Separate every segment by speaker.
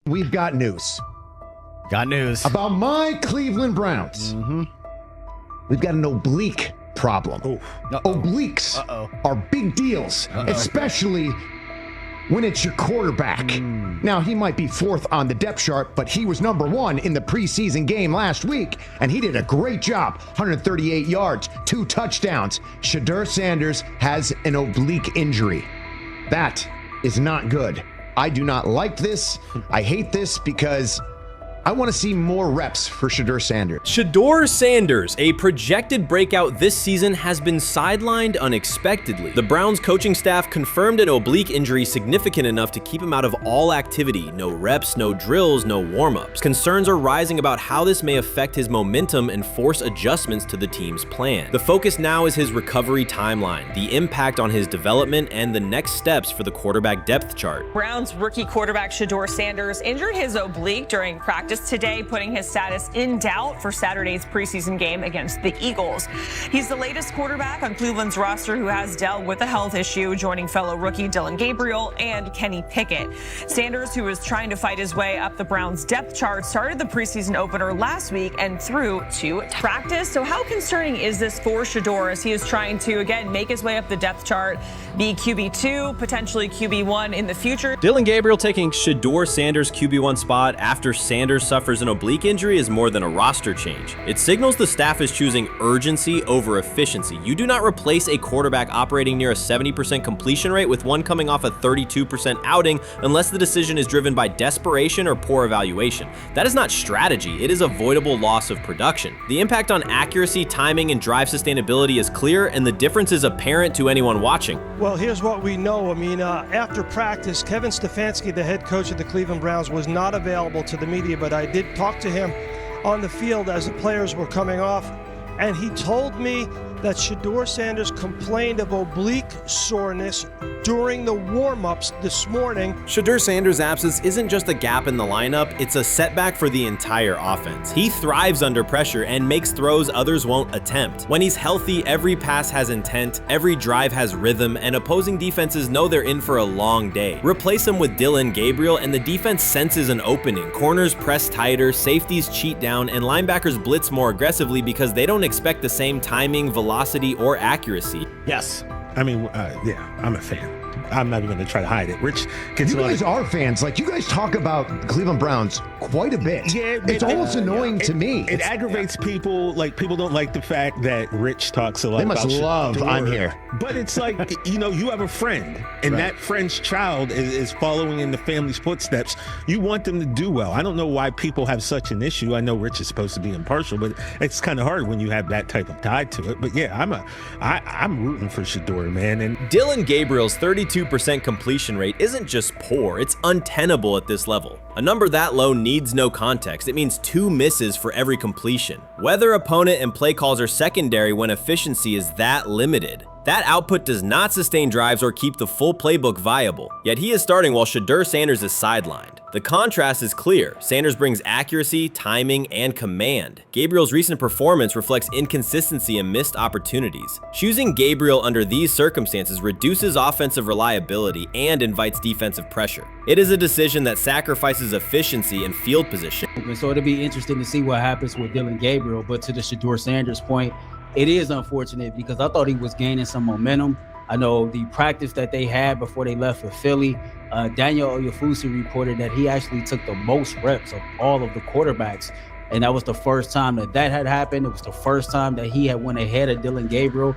Speaker 1: We've got news.
Speaker 2: Got news.
Speaker 1: About my Cleveland Browns. We've got an oblique problem. Obliques are big deals, especially when it's your quarterback. Now, he might be fourth on the depth chart, but he was number one in the preseason game last week, and he did a great job. 138 yards, 2 touchdowns. Shedeur Sanders has an oblique injury. That is not good. I do not like this. I hate this because I want to see more reps for Shedeur Sanders.
Speaker 3: Shedeur Sanders, a projected breakout this season, has been sidelined unexpectedly. The Browns coaching staff confirmed an oblique injury significant enough to keep him out of all activity. No reps, no drills, no warm-ups. Concerns are rising about how this may affect his momentum and force adjustments to the team's plan. The focus now is his recovery timeline, the impact on his development, and the next steps for the quarterback depth chart.
Speaker 4: Browns rookie quarterback Shedeur Sanders injured his oblique during practice today, putting his status in doubt for Saturday's preseason game against the Eagles. He's the latest quarterback on Cleveland's roster who has dealt with a health issue, joining fellow rookie Dillon Gabriel and Kenny Pickett. Sanders, who is trying to fight his way up the Browns depth chart, started the preseason opener last week and threw to practice. So how concerning is this for Shedeur as he is trying to, again, make his way up the depth chart, be QB2, potentially QB1 in the future?
Speaker 3: Dillon Gabriel taking Shedeur Sanders' QB1 spot after Sanders suffers an oblique injury is more than a roster change. It signals the staff is choosing urgency over efficiency. You do not replace a quarterback operating near a 70% completion rate with one coming off a 32% outing unless the decision is driven by desperation or poor evaluation. That is not strategy, it is avoidable loss of production. The impact on accuracy, timing, and drive sustainability is clear, and the difference is apparent to anyone watching.
Speaker 5: Well, here's what we know. I mean, after practice, Kevin Stefanski, the head coach of the Cleveland Browns, was not available to the media, but I did talk to him on the field as the players were coming off, and he told me that Shedeur Sanders complained of oblique soreness during the warm-ups this morning.
Speaker 3: Shedeur Sanders' absence isn't just a gap in the lineup, it's a setback for the entire offense. He thrives under pressure and makes throws others won't attempt. When he's healthy, every pass has intent, every drive has rhythm, and opposing defenses know they're in for a long day. Replace him with Dillon Gabriel and the defense senses an opening. Corners press tighter, safeties cheat down, and linebackers blitz more aggressively because they don't expect the same timing, velocity, or accuracy.
Speaker 2: Yes.
Speaker 6: I mean, yeah, I'm a fan. I'm not even going to try to hide it. Rich gets
Speaker 1: You guys are fans. Like, you guys talk about the Cleveland Browns quite a bit.
Speaker 6: Yeah,
Speaker 1: it's almost annoying to me.
Speaker 6: It aggravates people. Like, people don't like the fact that Rich talks a lot about
Speaker 1: They must love
Speaker 6: Shedeur.
Speaker 1: I'm here.
Speaker 6: But it's like, you know, you have a friend, and that friend's child is following in the family's footsteps. You want them to do well. I don't know why people have such an issue. I know Rich is supposed to be impartial, but it's kind of hard when you have that type of tie to it. But yeah, I'm rooting for Shedeur, man. And
Speaker 3: Dillon Gabriel's 32% completion rate isn't just poor, it's untenable at this level. A number that low needs no context. It means 2 misses for every completion. Weather, opponent, and play calls are secondary when efficiency is that limited. That output does not sustain drives or keep the full playbook viable, yet he is starting while Shedeur Sanders is sidelined. The contrast is clear. Sanders brings accuracy, timing, and command. Gabriel's recent performance reflects inconsistency and missed opportunities. Choosing Gabriel under these circumstances reduces offensive reliability and invites defensive pressure. It is a decision that sacrifices efficiency and field position.
Speaker 7: So it'll be interesting to see what happens with Dillon Gabriel, but to the Shedeur Sanders point, it is unfortunate because I thought he was gaining some momentum. I know the practice that they had before they left for Philly, Daniel Oyefusi reported that he actually took the most reps of all of the quarterbacks. And that was the first time that had happened. It was the first time that he had went ahead of Dillon Gabriel,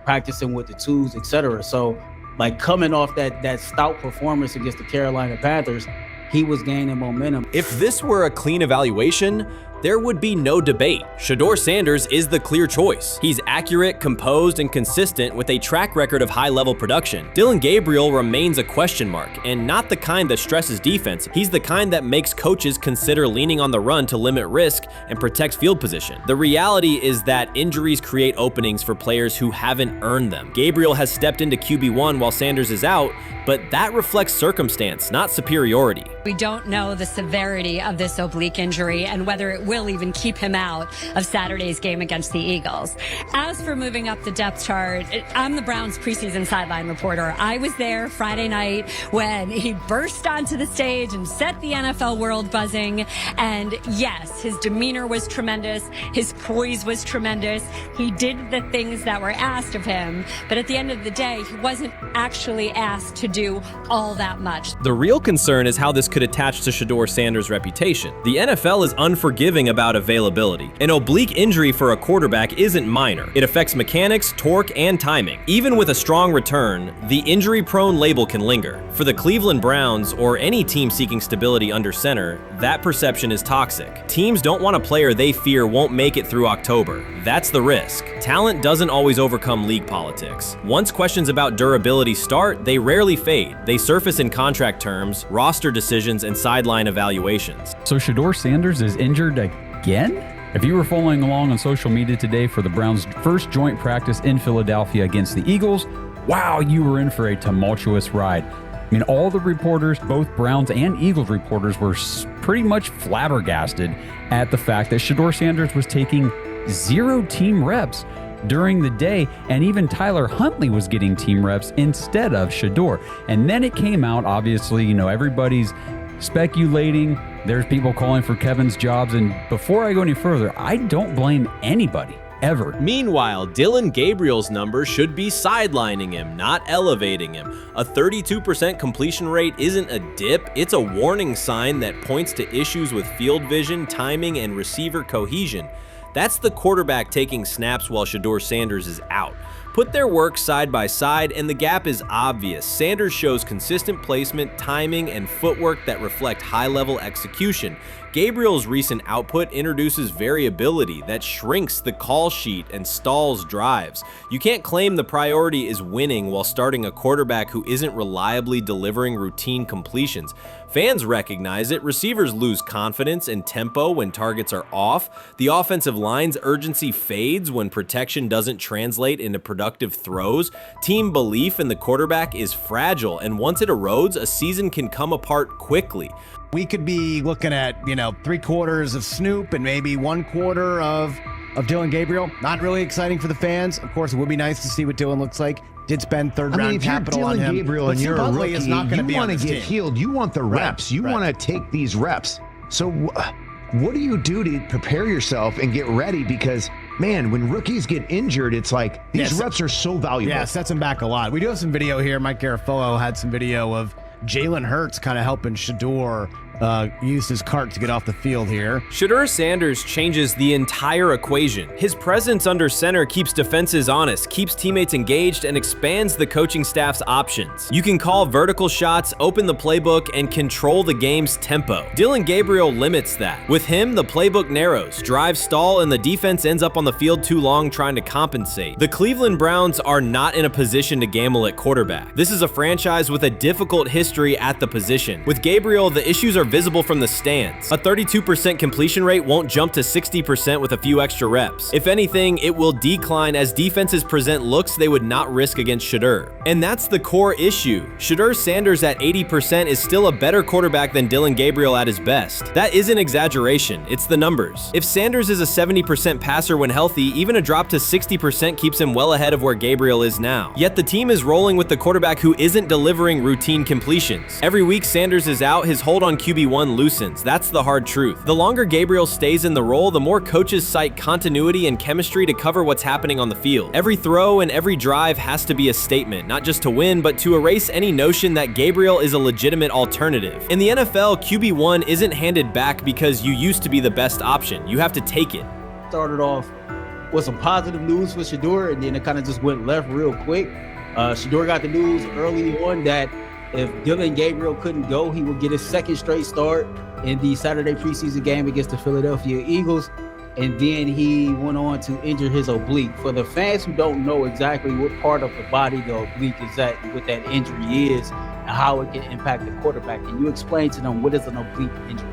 Speaker 7: practicing with the twos, etc. So like coming off that stout performance against the Carolina Panthers, he was gaining momentum.
Speaker 3: If this were a clean evaluation, there would be no debate. Shedeur Sanders is the clear choice. He's accurate, composed, and consistent with a track record of high-level production. Dillon Gabriel remains a question mark, and not the kind that stresses defense. He's the kind that makes coaches consider leaning on the run to limit risk and protect field position. The reality is that injuries create openings for players who haven't earned them. Gabriel has stepped into QB1 while Sanders is out, but that reflects circumstance, not superiority.
Speaker 8: We don't know the severity of this oblique injury and whether it
Speaker 2: will even keep him out of Saturday's game against the Eagles. As for moving up the depth chart, I'm the Browns preseason sideline reporter. I was there Friday night when he burst onto the stage and set the NFL world buzzing. And yes, his demeanor was tremendous. His poise was tremendous. He did the things that were asked of him. But at the end of the day, he wasn't actually asked to do all that much.
Speaker 3: The real concern is how this could attach to Shedeur Sanders' reputation. The NFL is unforgiving about availability. An oblique injury for a quarterback isn't minor. It affects mechanics, torque, and timing. Even with a strong return, the injury-prone label can linger. For the Cleveland Browns, or any team seeking stability under center, that perception is toxic. Teams don't want a player they fear won't make it through October. That's the risk. Talent doesn't always overcome league politics. Once questions about durability start, they rarely fade. They surface in contract terms, roster decisions, and sideline evaluations.
Speaker 8: So Shedeur Sanders is injured again? If you were following along on social media today for the Browns' first joint practice in Philadelphia against the Eagles, wow, you were in for a tumultuous ride. I mean, all the reporters, both Browns and Eagles reporters, were pretty much flabbergasted at the fact that Shedeur Sanders was taking 0 team reps during the day, and even Tyler Huntley was getting team reps instead of Shedeur. And then it came out, obviously, everybody's speculating. There's people calling for Kevin's jobs. And before I go any further, I don't blame anybody, ever.
Speaker 3: Meanwhile, Dillon Gabriel's numbers should be sidelining him, not elevating him. A 32% completion rate isn't a dip, it's a warning sign that points to issues with field vision, timing, and receiver cohesion. That's the quarterback taking snaps while Shedeur Sanders is out. Put their work side by side and the gap is obvious. Sanders shows consistent placement, timing, and footwork that reflect high-level execution. Gabriel's recent output introduces variability that shrinks the call sheet and stalls drives. You can't claim the priority is winning while starting a quarterback who isn't reliably delivering routine completions. Fans recognize it, receivers lose confidence and tempo when targets are off, the offensive line's urgency fades when protection doesn't translate into productive throws, team belief in the quarterback is fragile, and once it erodes, a season can come apart quickly.
Speaker 9: We could be looking at, 3/4 of Snoop and maybe 1/4 of Dillon Gabriel. Not really exciting for the fans. Of course, it would be nice to see what Dillon looks like. Did spend third-round capital on him.
Speaker 1: If you're Dillon Gabriel and you're a rookie,
Speaker 9: is not going to be
Speaker 1: you
Speaker 9: on
Speaker 1: want to
Speaker 9: this
Speaker 1: get
Speaker 9: team.
Speaker 1: healed. You want the reps. You want to take these reps. So what do you do to prepare yourself and get ready? Because, man, when rookies get injured, it's like these reps are so valuable.
Speaker 9: Yeah, sets him back a lot. We do have some video here. Mike Garafolo had some video of Jalen Hurts kind of helping Shedeur use his cart to get off the field here.
Speaker 3: Shedeur Sanders changes the entire equation. His presence under center keeps defenses honest, keeps teammates engaged, and expands the coaching staff's options. You can call vertical shots, open the playbook, and control the game's tempo. Dillon Gabriel limits that. With him, the playbook narrows, drives stall, and the defense ends up on the field too long trying to compensate. The Cleveland Browns are not in a position to gamble at quarterback. This is a franchise with a difficult history at the position. With Gabriel, the issues are visible from the stands. A 32% completion rate won't jump to 60% with a few extra reps. If anything, it will decline as defenses present looks they would not risk against Shedeur. And that's the core issue. Shedeur Sanders at 80% is still a better quarterback than Dillon Gabriel at his best. That isn't exaggeration, it's the numbers. If Sanders is a 70% passer when healthy, even a drop to 60% keeps him well ahead of where Gabriel is now. Yet the team is rolling with the quarterback who isn't delivering routine completions. Every week Sanders is out, his hold on QB1 loosens. That's the hard truth. The longer Gabriel stays in the role, the more coaches cite continuity and chemistry to cover what's happening on the field. Every throw and every drive has to be a statement, not just to win, but to erase any notion that Gabriel is a legitimate alternative. In the NFL, QB1 isn't handed back because you used to be the best option. You have to take it.
Speaker 7: Started off with some positive news for Shedeur, and then it kind of just went left real quick. Shedeur got the news early on that if Dillon Gabriel couldn't go, he would get his second straight start in the Saturday preseason game against the Philadelphia Eagles. And then he went on to injure his oblique. For the fans who don't know exactly what part of the body the oblique is at, what that injury is, and how it can impact the quarterback, can you explain to them what is an oblique injury?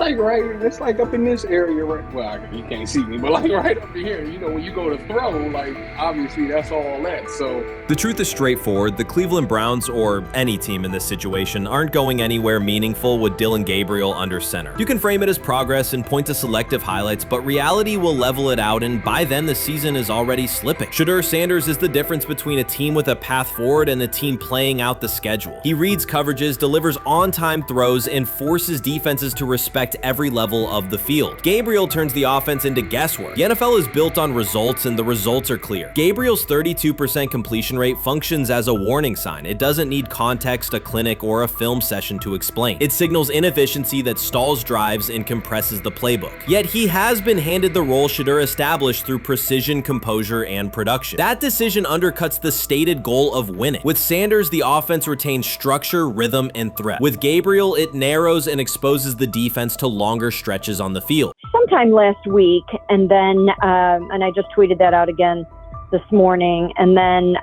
Speaker 10: It's like it's like up in this area, right? Well, you can't see me, but like right up in here, you know, when you go to throw, like obviously that's all that. So
Speaker 3: the truth is straightforward. The Cleveland Browns, or any team in this situation, aren't going anywhere meaningful with Dillon Gabriel under center. You can frame it as progress and point to selective highlights, but reality will level it out, and by then the season is already slipping. Shedeur Sanders is the difference between a team with a path forward and a team playing out the schedule. He reads coverages, delivers on-time throws, and forces defenses to respect every level of the field. Gabriel turns the offense into guesswork. The NFL is built on results, and the results are clear. Gabriel's 32% completion rate functions as a warning sign. It doesn't need context, a clinic, or a film session to explain. It signals inefficiency that stalls drives and compresses the playbook. Yet he has been handed the role Shedeur established through precision, composure, and production. That decision undercuts the stated goal of winning. With Sanders, the offense retains structure, rhythm, and threat. With Gabriel, it narrows and exposes the defense to longer stretches on the field.
Speaker 11: Sometime last week, and then, and I just tweeted that out again this morning, and then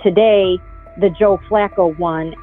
Speaker 11: today, the Joe Flacco one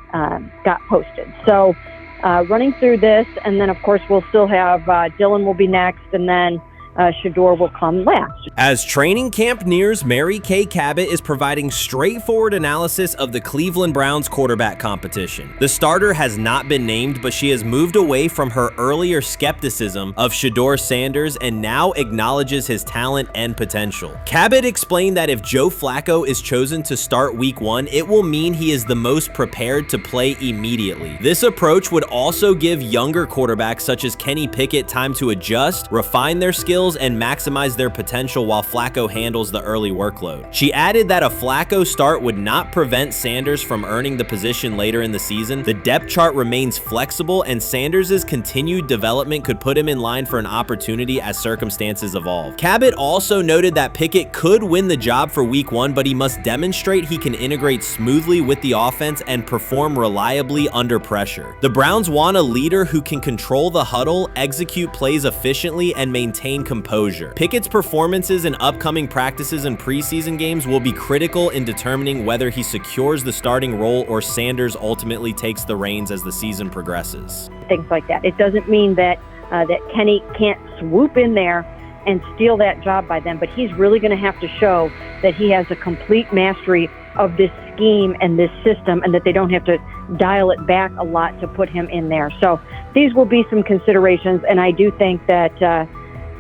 Speaker 11: got posted. So running through this, and then of course we'll still have Dillon will be next, and then Shedeur will come last.
Speaker 3: As training camp nears, Mary Kay Cabot is providing straightforward analysis of the Cleveland Browns quarterback competition. The starter has not been named, but she has moved away from her earlier skepticism of Shedeur Sanders and now acknowledges his talent and potential. Cabot explained that if Joe Flacco is chosen to start week 1, it will mean he is the most prepared to play immediately. This approach would also give younger quarterbacks such as Kenny Pickett time to adjust, refine their skills, and maximize their potential while Flacco handles the early workload. She added that a Flacco start would not prevent Sanders from earning the position later in the season. The depth chart remains flexible, and Sanders' continued development could put him in line for an opportunity as circumstances evolve. Cabot also noted that Pickett could win the job for week 1, but he must demonstrate he can integrate smoothly with the offense and perform reliably under pressure. The Browns want a leader who can control the huddle, execute plays efficiently, and maintain composure. Pickett's performances in upcoming practices and preseason games will be critical in determining whether he secures the starting role or Sanders ultimately takes the reins as the season progresses.
Speaker 11: Things like that. It doesn't mean that that Kenny can't swoop in there and steal that job by them, but he's really going to have to show that he has a complete mastery of this scheme and this system, and that they don't have to dial it back a lot to put him in there. So these will be some considerations, and I do think that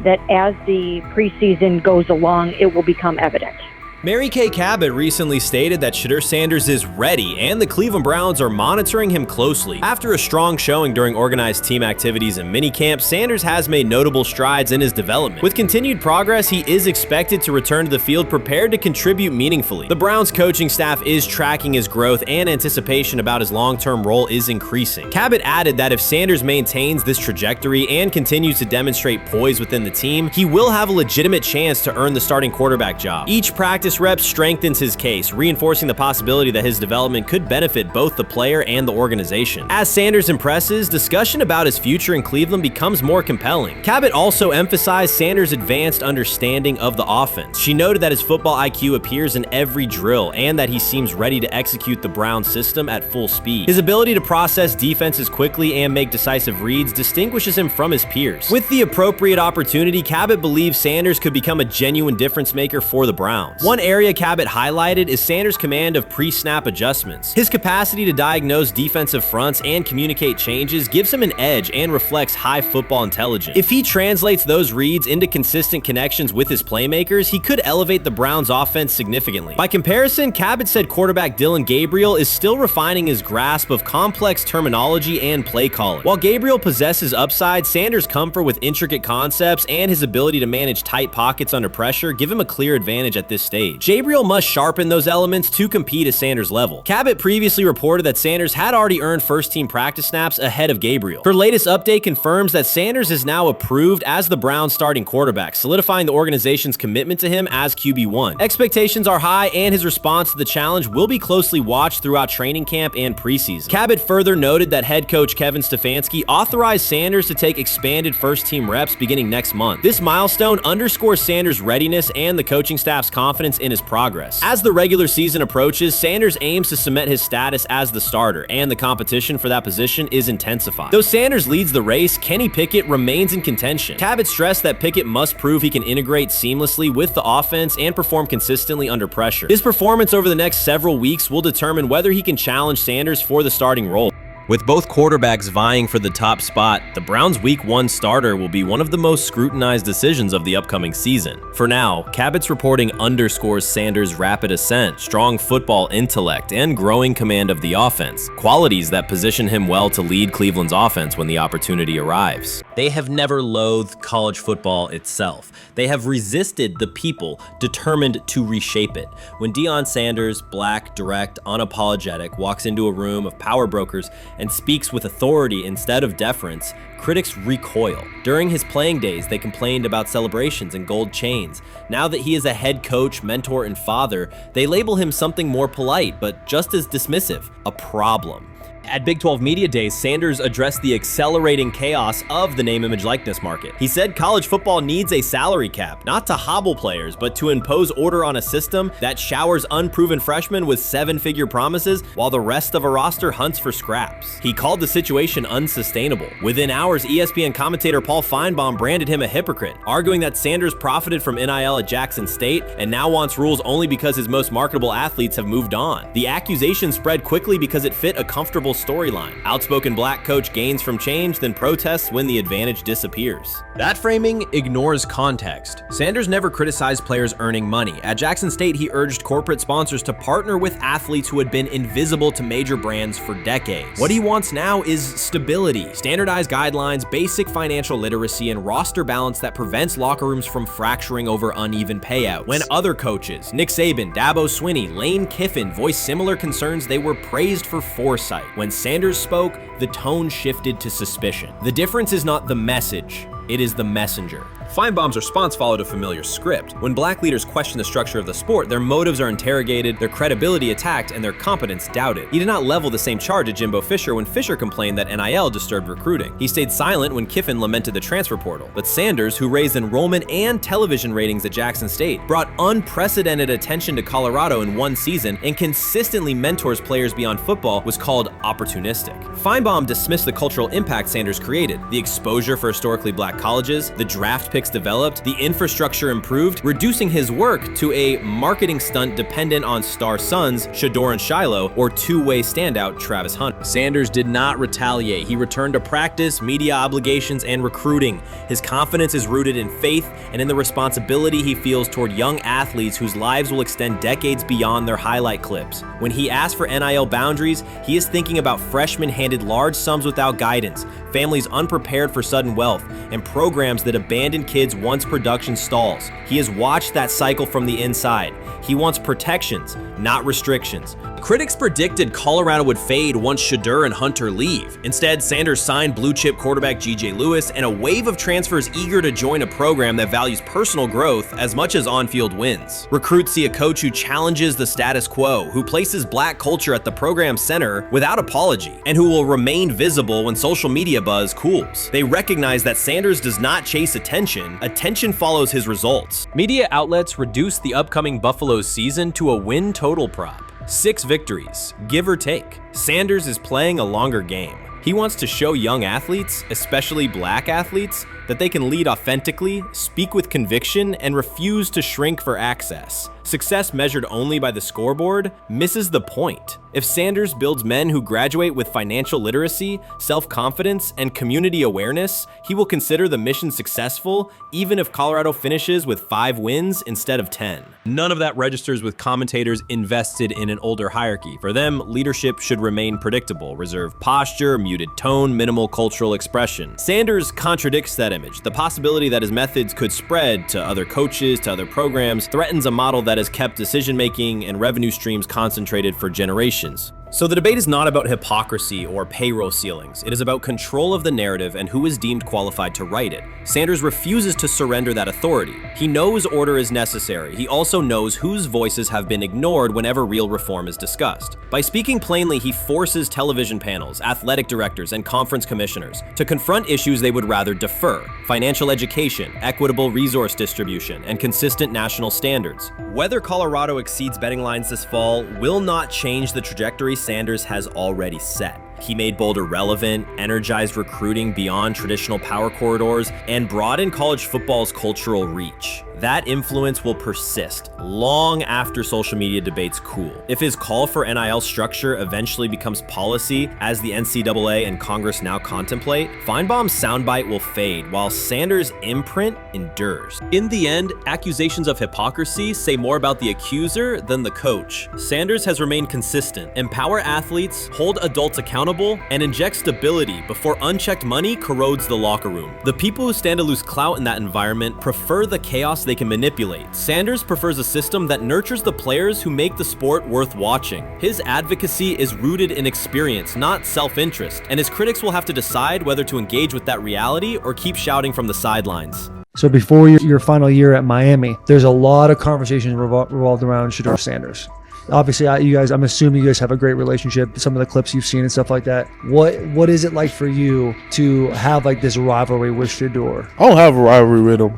Speaker 11: that as the preseason goes along, it will become evident.
Speaker 3: Mary Kay Cabot recently stated that Shedeur Sanders is ready, and the Cleveland Browns are monitoring him closely. After a strong showing during organized team activities and minicamp, Sanders has made notable strides in his development. With continued progress, he is expected to return to the field prepared to contribute meaningfully. The Browns coaching staff is tracking his growth, and anticipation about his long-term role is increasing. Cabot added that if Sanders maintains this trajectory and continues to demonstrate poise within the team, he will have a legitimate chance to earn the starting quarterback job. Each practice rep strengthens his case, reinforcing the possibility that his development could benefit both the player and the organization. As Sanders impresses, discussion about his future in Cleveland becomes more compelling. Cabot also emphasized Sanders' advanced understanding of the offense. She noted that his football IQ appears in every drill and that he seems ready to execute the Browns system at full speed. His ability to process defenses quickly and make decisive reads distinguishes him from his peers. With the appropriate opportunity, Cabot believes Sanders could become a genuine difference maker for the Browns. One area Cabot highlighted is Sanders' command of pre-snap adjustments. His capacity to diagnose defensive fronts and communicate changes gives him an edge and reflects high football intelligence. If he translates those reads into consistent connections with his playmakers, he could elevate the Browns' offense significantly. By comparison, Cabot said quarterback Dillon Gabriel is still refining his grasp of complex terminology and play calling. While Gabriel possesses upside, Sanders' comfort with intricate concepts and his ability to manage tight pockets under pressure give him a clear advantage at this stage. Gabriel must sharpen those elements to compete at Sanders' level. Cabot previously reported that Sanders had already earned first-team practice snaps ahead of Gabriel. Her latest update confirms that Sanders is now approved as the Browns' starting quarterback, solidifying the organization's commitment to him as QB1. Expectations are high, and his response to the challenge will be closely watched throughout training camp and preseason. Cabot further noted that head coach Kevin Stefanski authorized Sanders to take expanded first-team reps beginning next month. This milestone underscores Sanders' readiness and the coaching staff's confidence in his progress. As the regular season approaches, Sanders aims to cement his status as the starter, and the competition for that position is intensified. Though Sanders leads the race, Kenny Pickett remains in contention. Cabot stressed that Pickett must prove he can integrate seamlessly with the offense and perform consistently under pressure. His performance over the next several weeks will determine whether he can challenge Sanders for the starting role. With both quarterbacks vying for the top spot, the Browns' Week 1 starter will be one of the most scrutinized decisions of the upcoming season. For now, Cabot's reporting underscores Sanders' rapid ascent, strong football intellect, and growing command of the offense, qualities that position him well to lead Cleveland's offense when the opportunity arrives. They have never loathed college football itself. They have resisted the people determined to reshape it. When Deion Sanders, black, direct, unapologetic, walks into a room of power brokers and speaks with authority instead of deference, critics recoil. During his playing days, they complained about celebrations and gold chains. Now that he is a head coach, mentor, and father, they label him something more polite, but just as dismissive, a problem. At Big 12 Media Days, Sanders addressed the accelerating chaos of the name, image, likeness market. He said college football needs a salary cap, not to hobble players, but to impose order on a system that showers unproven freshmen with 7-figure promises while the rest of a roster hunts for scraps. He called the situation unsustainable. Within hours, ESPN commentator Paul Feinbaum branded him a hypocrite, arguing that Sanders profited from NIL at Jackson State and now wants rules only because his most marketable athletes have moved on. The accusation spread quickly because it fit a comfortable storyline. Outspoken black coach gains from change, then protests when the advantage disappears. That framing ignores context. Sanders never criticized players earning money. At Jackson State, he urged corporate sponsors to partner with athletes who had been invisible to major brands for decades. What he wants now is stability, standardized guidelines, basic financial literacy, and roster balance that prevents locker rooms from fracturing over uneven payouts. When other coaches, Nick Saban, Dabo Swinney, Lane Kiffin, voiced similar concerns, they were praised for foresight. When Sanders spoke, the tone shifted to suspicion. The difference is not the message, it is the messenger. Feinbaum's response followed a familiar script. When black leaders question the structure of the sport, their motives are interrogated, their credibility attacked, and their competence doubted. He did not level the same charge at Jimbo Fisher when Fisher complained that NIL disturbed recruiting. He stayed silent when Kiffin lamented the transfer portal. But Sanders, who raised enrollment and television ratings at Jackson State, brought unprecedented attention to Colorado in one season and consistently mentors players beyond football, was called opportunistic. Feinbaum dismissed the cultural impact Sanders created, the exposure for historically black colleges, the draft picks developed, the infrastructure improved, reducing his work to a marketing stunt dependent on star sons Shedeur and Shiloh or two-way standout Travis Hunt. Sanders did not retaliate. He returned to practice, media obligations, and recruiting. His confidence is rooted in faith and in the responsibility he feels toward young athletes whose lives will extend decades beyond their highlight clips. When he asks for NIL boundaries, he is thinking about freshmen handed large sums without guidance, families unprepared for sudden wealth, and programs that abandon kids once production stalls. He has watched that cycle from the inside. He wants protections, not restrictions. Critics predicted Colorado would fade once Shedeur and Hunter leave. Instead, Sanders signed blue-chip quarterback G.J. Lewis and a wave of transfers eager to join a program that values personal growth as much as on-field wins. Recruits see a coach who challenges the status quo, who places black culture at the program's center without apology, and who will remain visible when social media buzz cools. They recognize that Sanders does not chase attention. Attention follows his results. Media outlets reduced the upcoming Buffalo season to a win total prop. 6 victories, give or take. Sanders is playing a longer game. He wants to show young athletes, especially black athletes, that they can lead authentically, speak with conviction, and refuse to shrink for access. Success measured only by the scoreboard misses the point. If Sanders builds men who graduate with financial literacy, self-confidence, and community awareness, he will consider the mission successful, even if Colorado finishes with 5 wins instead of 10. None of that registers with commentators invested in an older hierarchy. For them, leadership should remain predictable, reserved posture, muted tone, minimal cultural expression. Sanders contradicts that image. The possibility that his methods could spread to other coaches, to other programs, threatens a model that has kept decision-making and revenue streams concentrated for generations. So the debate is not about hypocrisy or payroll ceilings. It is about control of the narrative and who is deemed qualified to write it. Sanders refuses to surrender that authority. He knows order is necessary. He also knows whose voices have been ignored whenever real reform is discussed. By speaking plainly, he forces television panels, athletic directors, and conference commissioners to confront issues they would rather defer: financial education, equitable resource distribution, and consistent national standards. Whether Colorado exceeds betting lines this fall will not change the trajectory Sanders has already set. He made Boulder relevant, energized recruiting beyond traditional power corridors, and broadened college football's cultural reach. That influence will persist long after social media debates cool. If his call for NIL structure eventually becomes policy, as the NCAA and Congress now contemplate, Feinbaum's soundbite will fade while Sanders' imprint endures. In the end, accusations of hypocrisy say more about the accuser than the coach. Sanders has remained consistent: empower athletes, hold adults accountable, and inject stability before unchecked money corrodes the locker room. The people who stand to lose clout in that environment prefer the chaos they can manipulate. Sanders prefers a system that nurtures the players who make the sport worth watching. His advocacy is rooted in experience, not self-interest, and his critics will have to decide whether to engage with that reality or keep shouting from the sidelines.
Speaker 12: So before your final year at Miami, there's a lot of conversations revolved around Shedeur Sanders. Obviously, I'm assuming you guys have a great relationship. Some of the clips you've seen and stuff like that. What is it like for you to have like this rivalry with Shedeur?
Speaker 13: I don't have a rivalry with him.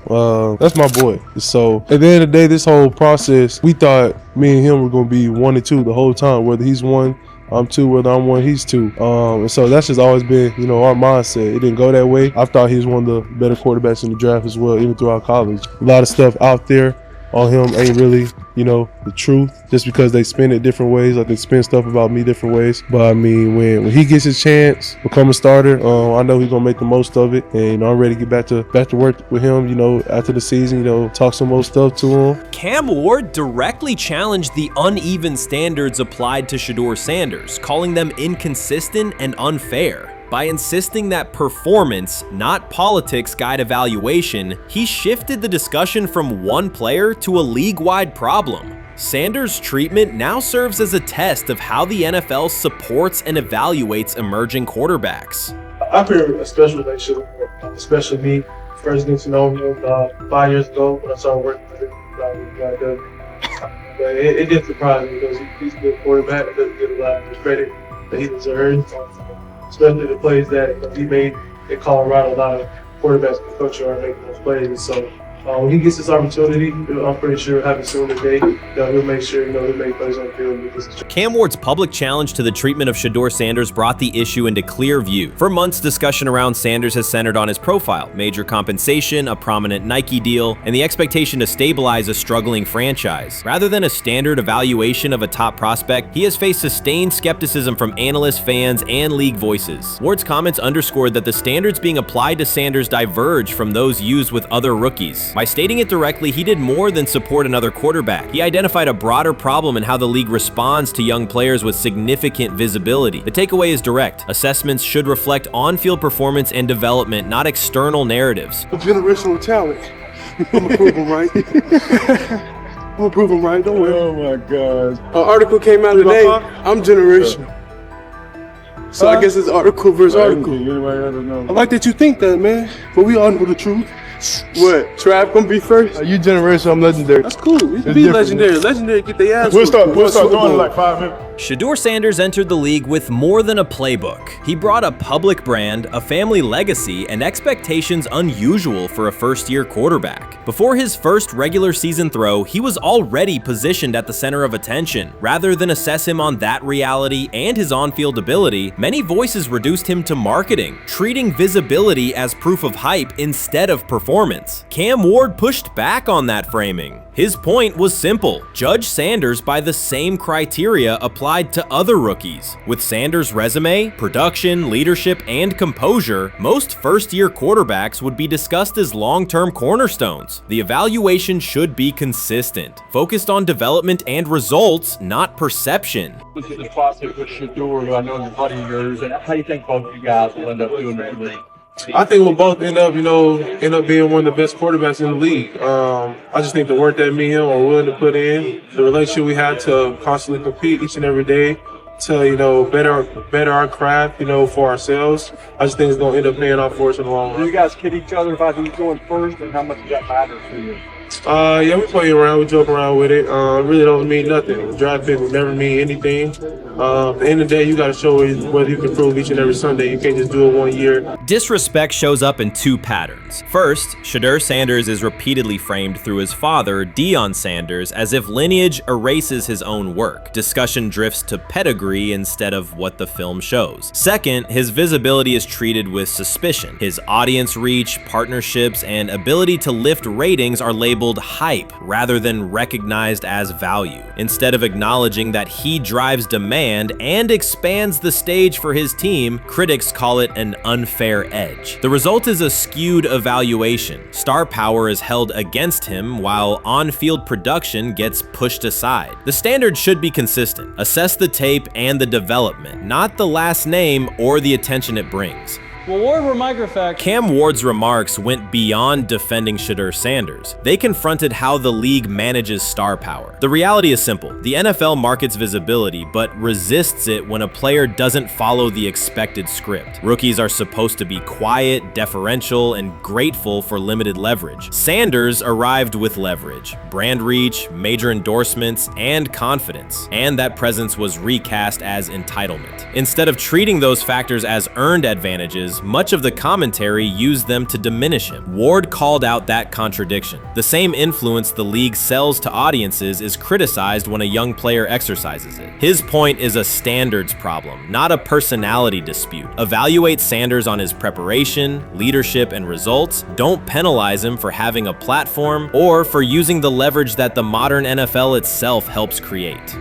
Speaker 13: That's my boy. So at the end of the day, this whole process, we thought me and him were going to be 1 and 2 the whole time. Whether he's 1, I'm 2, whether I'm 1, he's 2. And so that's just always been, our mindset. It didn't go that way. I thought he was one of the better quarterbacks in the draft as well, even throughout college. A lot of stuff out there on him ain't really, the truth, just because they spin it different ways. Like they spin stuff about me different ways. But I mean, when he gets his chance, become a starter, I know he's gonna make the most of it. And I'm ready to get back to work with him, after the season, talk some more stuff to him.
Speaker 3: Cam Ward directly challenged the uneven standards applied to Shedeur Sanders, calling them inconsistent and unfair. By insisting that performance, not politics, guide evaluation, he shifted the discussion from one player to a league-wide problem. Sanders' treatment now serves as a test of how the NFL supports and evaluates emerging quarterbacks.
Speaker 14: I feel a special relationship with him, especially me. First getting to know him 5 years ago when I started working with him. But it did surprise me because he's a good quarterback. He doesn't get a lot of the credit that he deserves. Especially the plays that he made in Colorado. A lot of quarterbacks and coaches are making those plays. And so when he gets this opportunity, I'm pretty sure having soon today that he'll make sure he'll make plays on the field.
Speaker 3: Cam Ward's public challenge to the treatment of Shedeur Sanders brought the issue into clear view. For months, discussion around Sanders has centered on his profile: major compensation, a prominent Nike deal, and the expectation to stabilize a struggling franchise. Rather than a standard evaluation of a top prospect, he has faced sustained skepticism from analysts, fans, and league voices. Ward's comments underscored that the standards being applied to Sanders diverge from those used with other rookies. By stating it directly, he did more than support another quarterback. He identified a broader problem in how the league responds to young players with significant visibility. The takeaway is direct. Assessments should reflect on-field performance and development, not external narratives.
Speaker 14: Generational talent. I'm gonna prove him right. I'm gonna prove him right. Don't worry. Oh my God. An article came out today. I'm generational. So I guess it's article versus article. I like that you think that, man. But we all know the truth. What? Trav gonna be first? You generational, I'm legendary. That's cool. We can be legendary. Legendary, get their ass. We'll start doing it like 5 minutes.
Speaker 3: Shedeur Sanders entered the league with more than a playbook. He brought a public brand, a family legacy, and expectations unusual for a first-year quarterback. Before his first regular season throw, he was already positioned at the center of attention. Rather than assess him on that reality and his on-field ability, many voices reduced him to marketing, treating visibility as proof of hype instead of performance. Cam Ward pushed back on that framing. His point was simple: judge Sanders by the same criteria applied to other rookies. With Sanders' resume, production, leadership, and composure, most first-year quarterbacks would be discussed as long-term cornerstones. The evaluation should be consistent, focused on development and results, not perception.
Speaker 15: This is the process with Shedeur, who I know is a buddy of yours, and how do you think both of you guys will end up doing the league?
Speaker 14: I think we'll both end up being one of the best quarterbacks in the league. I just think the work that me and him are willing to put in, the relationship we had to constantly compete each and every day, to better our craft, for ourselves. I just think it's going to end up paying off for us in the long run.
Speaker 15: Do you guys kid each other about who's going first and how much does that matter to you?
Speaker 14: Yeah, we play around, we joke around with it. It really don't mean nothing. The draft pick will never mean anything. At the end of the day, you got to show whether you can prove each and every Sunday. You can't just do it 1 year.
Speaker 3: Disrespect shows up in two patterns. First, Shedeur Sanders is repeatedly framed through his father, Deion Sanders, as if lineage erases his own work. Discussion drifts to pedigree instead of what the film shows. Second, his visibility is treated with suspicion. His audience reach, partnerships, and ability to lift ratings are labeled hype rather than recognized as value. Instead of acknowledging that he drives demand and expands the stage for his team, critics call it an unfair edge. The result is a skewed evaluation. Star power is held against him while on-field production gets pushed aside. The standard should be consistent. Assess the tape and the development, not the last name or the attention it brings.
Speaker 16: Well, Ward were microfacts.
Speaker 3: Cam Ward's remarks went beyond defending Shedeur Sanders. They confronted how the league manages star power. The reality is simple. The NFL markets visibility, but resists it when a player doesn't follow the expected script. Rookies are supposed to be quiet, deferential, and grateful for limited leverage. Sanders arrived with leverage, brand reach, major endorsements, and confidence. And that presence was recast as entitlement. Instead of treating those factors as earned advantages, much of the commentary used them to diminish him. Ward called out that contradiction. The same influence the league sells to audiences is criticized when a young player exercises it. His point is a standards problem, not a personality dispute. Evaluate Sanders on his preparation, leadership, and results. Don't penalize him for having a platform or for using the leverage that the modern NFL itself helps create.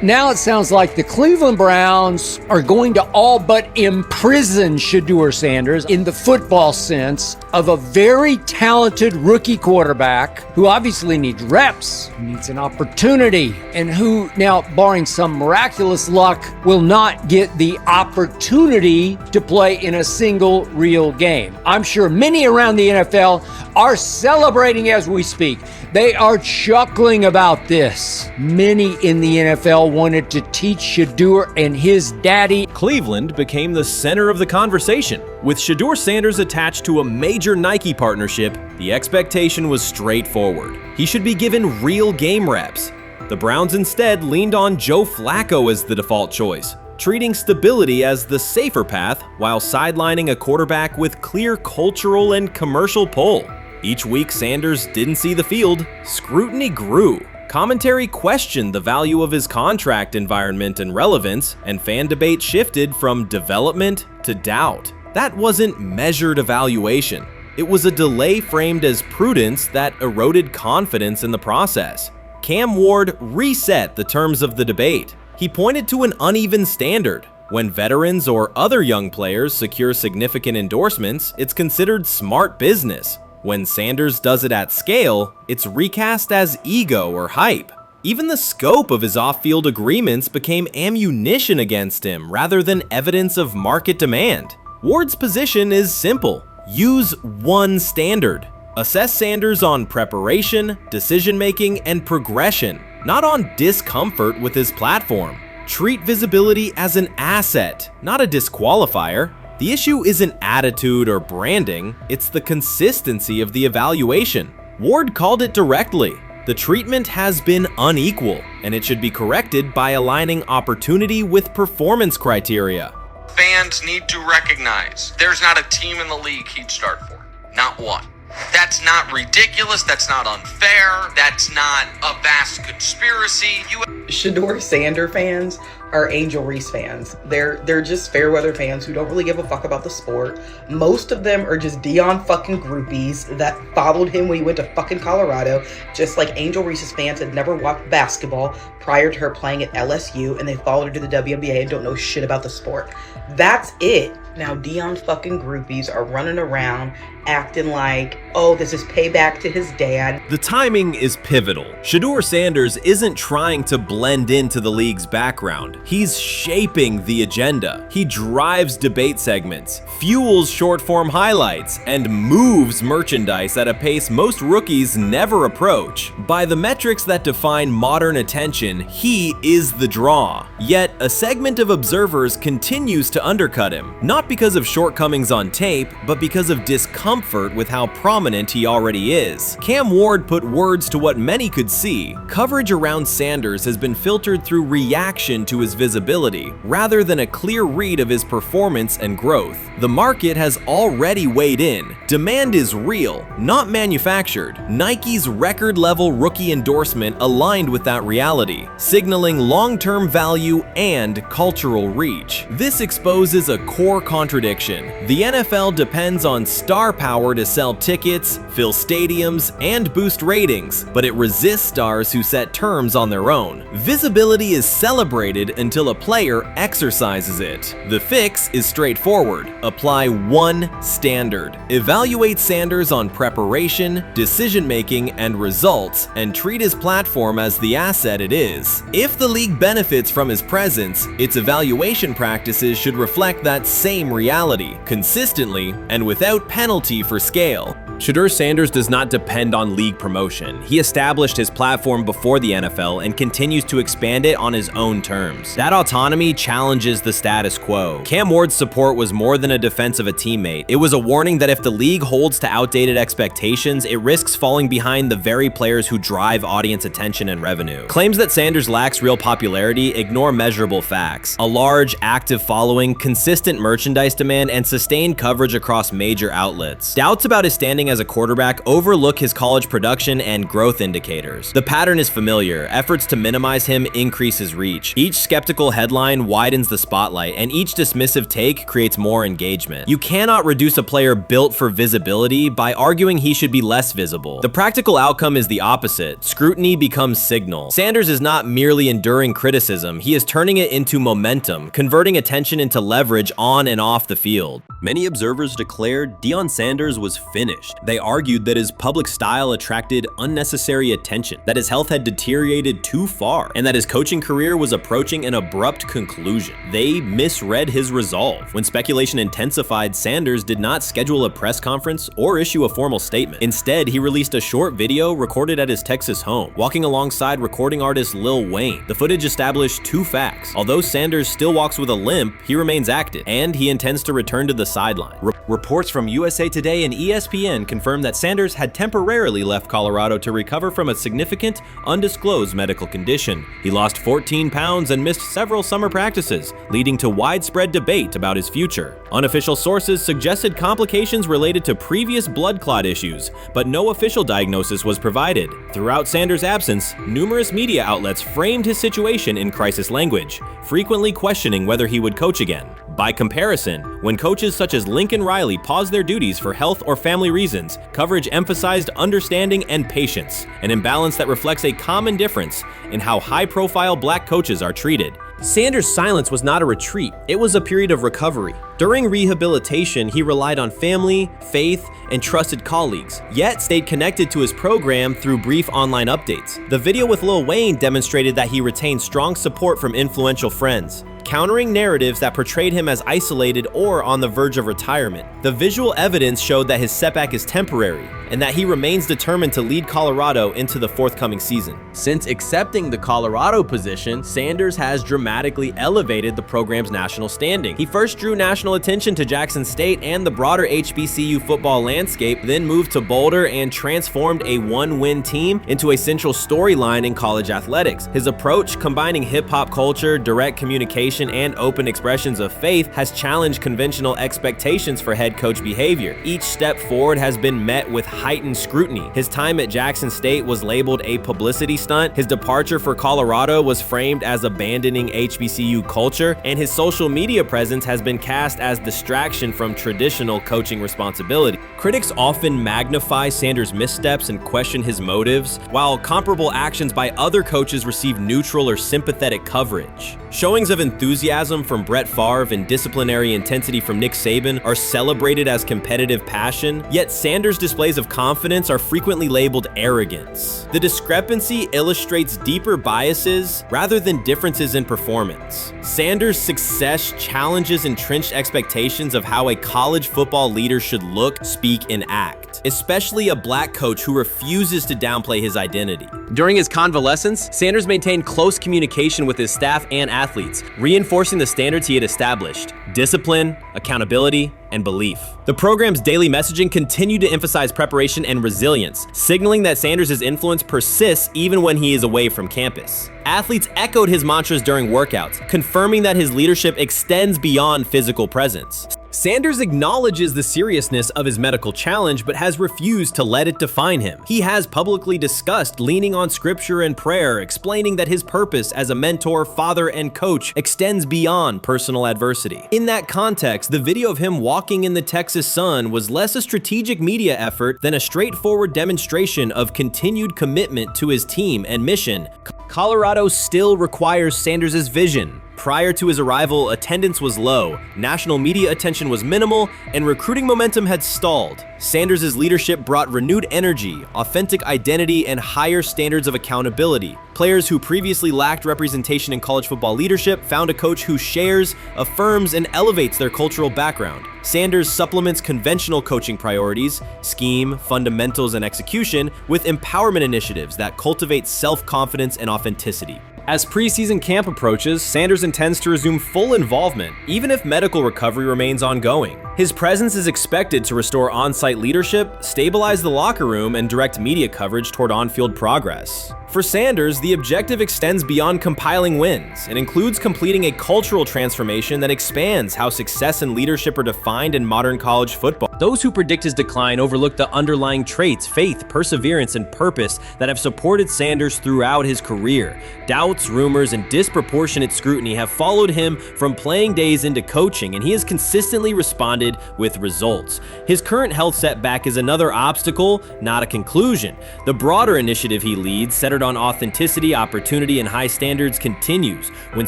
Speaker 17: Now it sounds like the Cleveland Browns are going to all but imprison Shedeur Sanders in the football sense of a very talented rookie quarterback who obviously needs reps, needs an opportunity, and who now, barring some miraculous luck, will not get the opportunity to play in a single real game. I'm sure many around the NFL are celebrating as we speak. They are chuckling about this. Many in the NFL wanted to teach Shedeur and his daddy.
Speaker 3: Cleveland became the center of the conversation. With Shedeur Sanders attached to a major Nike partnership, the expectation was straightforward. He should be given real game reps. The Browns instead leaned on Joe Flacco as the default choice, treating stability as the safer path while sidelining a quarterback with clear cultural and commercial pull. Each week Sanders didn't see the field, scrutiny grew. Commentary questioned the value of his contract environment and relevance, and fan debate shifted from development to doubt. That wasn't measured evaluation. It was a delay framed as prudence that eroded confidence in the process. Cam Ward reset the terms of the debate. He pointed to an uneven standard. When veterans or other young players secure significant endorsements, it's considered smart business. When Sanders does it at scale, it's recast as ego or hype. Even the scope of his off-field agreements became ammunition against him rather than evidence of market demand. Ward's position is simple. Use one standard. Assess Sanders on preparation, decision-making, and progression, not on discomfort with his platform. Treat visibility as an asset, not a disqualifier. The issue isn't attitude or branding, it's the consistency of the evaluation. Ward called it directly. The treatment has been unequal, and it should be corrected by aligning opportunity with performance criteria.
Speaker 18: Fans need to recognize there's not a team in the league he'd start for. Not one. That's not ridiculous, that's not unfair, that's not a vast conspiracy.
Speaker 19: Shedeur Sanders fans are Angel Reese fans. They're just fair weather fans who don't really give a fuck about the sport. Most of them are just Deion fucking groupies that followed him when he went to fucking Colorado, just like Angel Reese's fans had never watched basketball prior to her playing at LSU, and they followed her to the WNBA and don't know shit about the sport. That's it. Now Deion fucking groupies are running around acting like, oh, this is payback to his dad.
Speaker 3: The timing is pivotal. Shedeur Sanders isn't trying to blend into the league's background. He's shaping the agenda. He drives debate segments, fuels short-form highlights, and moves merchandise at a pace most rookies never approach. By the metrics that define modern attention, he is the draw. Yet, a segment of observers continues to undercut him, not because of shortcomings on tape, but because of discomfort with how prominent he already is. Cam Ward put words to what many could see. Coverage around Sanders has been filtered through reaction to his visibility, rather than a clear read of his performance and growth. The market has already weighed in. Demand is real, not manufactured. Nike's record-level rookie endorsement aligned with that reality, signaling long-term value and cultural reach. This exposes a core contradiction. The NFL depends on star power to sell tickets, fill stadiums, and boost ratings, but it resists stars who set terms on their own. Visibility is celebrated until a player exercises it. The fix is straightforward. Apply one standard. Evaluate Sanders on preparation, decision-making, and results, and treat his platform as the asset it is. If the league benefits from his presence, its evaluation practices should reflect that same reality, consistently and without penalty for scale. Shedeur Sanders does not depend on league promotion. He established his platform before the NFL and continues to expand it on his own terms. That autonomy challenges the status quo. Cam Ward's support was more than a defense of a teammate. It was a warning that if the league holds to outdated expectations, it risks falling behind the very players who drive audience attention and revenue. Claims that Sanders lacks real popularity ignore measurable facts. A large, active following, consistent merchandise demand, and sustained coverage across major outlets. Doubts about his standing as a quarterback overlook his college production and growth indicators. The pattern is familiar. Efforts to minimize him increase his reach. Each skeptical headline widens the spotlight, and each dismissive take creates more engagement. You cannot reduce a player built for visibility by arguing he should be less visible. The practical outcome is the opposite. Scrutiny becomes signal. Sanders is not merely enduring criticism, he is turning it into momentum, converting attention into leverage on and off the field. Many observers declared Deion Sanders was finished. They argued that his public style attracted unnecessary attention, that his health had deteriorated too far, and that his coaching career was approaching an abrupt conclusion. They misread his resolve. When speculation intensified, Sanders did not schedule a press conference or issue a formal statement. Instead, he released a short video recorded at his Texas home, walking alongside recording artist Lil Wayne. The footage established two facts. Although Sanders still walks with a limp, he remains active, and he intends to return to the sideline. Reports from USA Today and ESPN confirmed that Sanders had temporarily left Colorado to recover from a significant, undisclosed medical condition. He lost 14 pounds and missed several summer practices, leading to widespread debate about his future. Unofficial sources suggested complications related to previous blood clot issues, but no official diagnosis was provided. Throughout Sanders' absence, numerous media outlets framed his situation in crisis language, frequently questioning whether he would coach again. By comparison, when coaches such as Lincoln Riley paused their duties for health or family reasons, coverage emphasized understanding and patience, an imbalance that reflects a common difference in how high-profile black coaches are treated. Sanders' silence was not a retreat, it was a period of recovery. During rehabilitation, he relied on family, faith, and trusted colleagues, yet stayed connected to his program through brief online updates. The video with Lil Wayne demonstrated that he retained strong support from influential friends, countering narratives that portrayed him as isolated or on the verge of retirement. The visual evidence showed that his setback is temporary, and that he remains determined to lead Colorado into the forthcoming season. Since accepting the Colorado position, Sanders has dramatically elevated the program's national standing. He first drew national attention to Jackson State and the broader HBCU football landscape, then moved to Boulder and transformed a one-win team into a central storyline in college athletics. His approach, combining hip-hop culture, direct communication, and open expressions of faith, has challenged conventional expectations for head coach behavior. Each step forward has been met with heightened scrutiny. His time at Jackson State was labeled a publicity stunt. His departure for Colorado was framed as abandoning HBCU culture, and his social media presence has been cast as distraction from traditional coaching responsibility. Critics often magnify Sanders' missteps and question his motives, while comparable actions by other coaches receive neutral or sympathetic coverage. Showings of enthusiasm from Brett Favre and disciplinary intensity from Nick Saban are celebrated as competitive passion, yet Sanders' displays of confidence are frequently labeled arrogance. The discrepancy illustrates deeper biases rather than differences in performance. Sanders' success challenges entrenched expectations of how a college football leader should look, speak, and act, especially a black coach who refuses to downplay his identity. During his convalescence, Sanders maintained close communication with his staff and athletes, reinforcing the standards he had established: discipline, accountability, and belief. The program's daily messaging continued to emphasize preparation and resilience, signaling that Sanders' influence persists even when he is away from campus. Athletes echoed his mantras during workouts, confirming that his leadership extends beyond physical presence. Sanders acknowledges the seriousness of his medical challenge, but has refused to let it define him. He has publicly discussed leaning on scripture and prayer, explaining that his purpose as a mentor, father, and coach extends beyond personal adversity. In that context, the video of him walking in the Texas sun was less a strategic media effort than a straightforward demonstration of continued commitment to his team and mission. Colorado still requires Sanders' vision. Prior to his arrival, attendance was low, national media attention was minimal, and recruiting momentum had stalled. Sanders' leadership brought renewed energy, authentic identity, and higher standards of accountability. Players who previously lacked representation in college football leadership found a coach who shares, affirms, and elevates their cultural background. Sanders supplements conventional coaching priorities, scheme, fundamentals, and execution with empowerment initiatives that cultivate self-confidence and authenticity. As preseason camp approaches, Sanders intends to resume full involvement, even if medical recovery remains ongoing. His presence is expected to restore on-site leadership, stabilize the locker room, and direct media coverage toward on-field progress. For Sanders, the objective extends beyond compiling wins and includes completing a cultural transformation that expands how success and leadership are defined in modern college football. Those who predict his decline overlook the underlying traits, faith, perseverance, and purpose that have supported Sanders throughout his career. Doubts, rumors, and disproportionate scrutiny have followed him from playing days into coaching, and he has consistently responded with results. His current health setback is another obstacle, not a conclusion. The broader initiative he leads, centered on authenticity, opportunity, and high standards, continues. When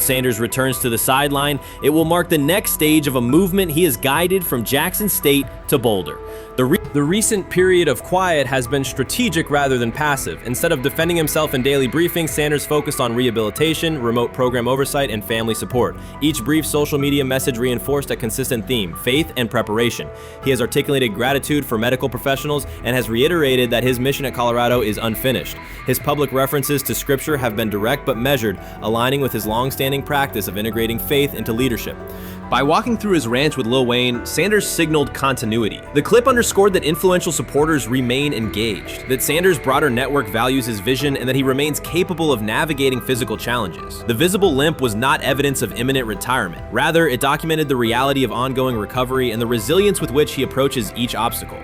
Speaker 3: Sanders returns to the sideline, it will mark the next stage of a movement he has guided from Jackson State to Boulder. The recent period of quiet has been strategic rather than passive. Instead of defending himself in daily briefings, Sanders focused on rehabilitation, remote program oversight, and family support. Each brief social media message reinforced a consistent theme: faith and preparation. He has articulated gratitude for medical professionals and has reiterated that his mission at Colorado is unfinished. His public references to scripture have been direct but measured, aligning with his long-standing practice of integrating faith into leadership. By walking through his ranch with Lil Wayne, Sanders signaled continuity. The clip underscored that influential supporters remain engaged, that Sanders' broader network values his vision, and that he remains capable of navigating physical challenges. The visible limp was not evidence of imminent retirement. Rather, it documented the reality of ongoing recovery and the resilience with which he approaches each obstacle.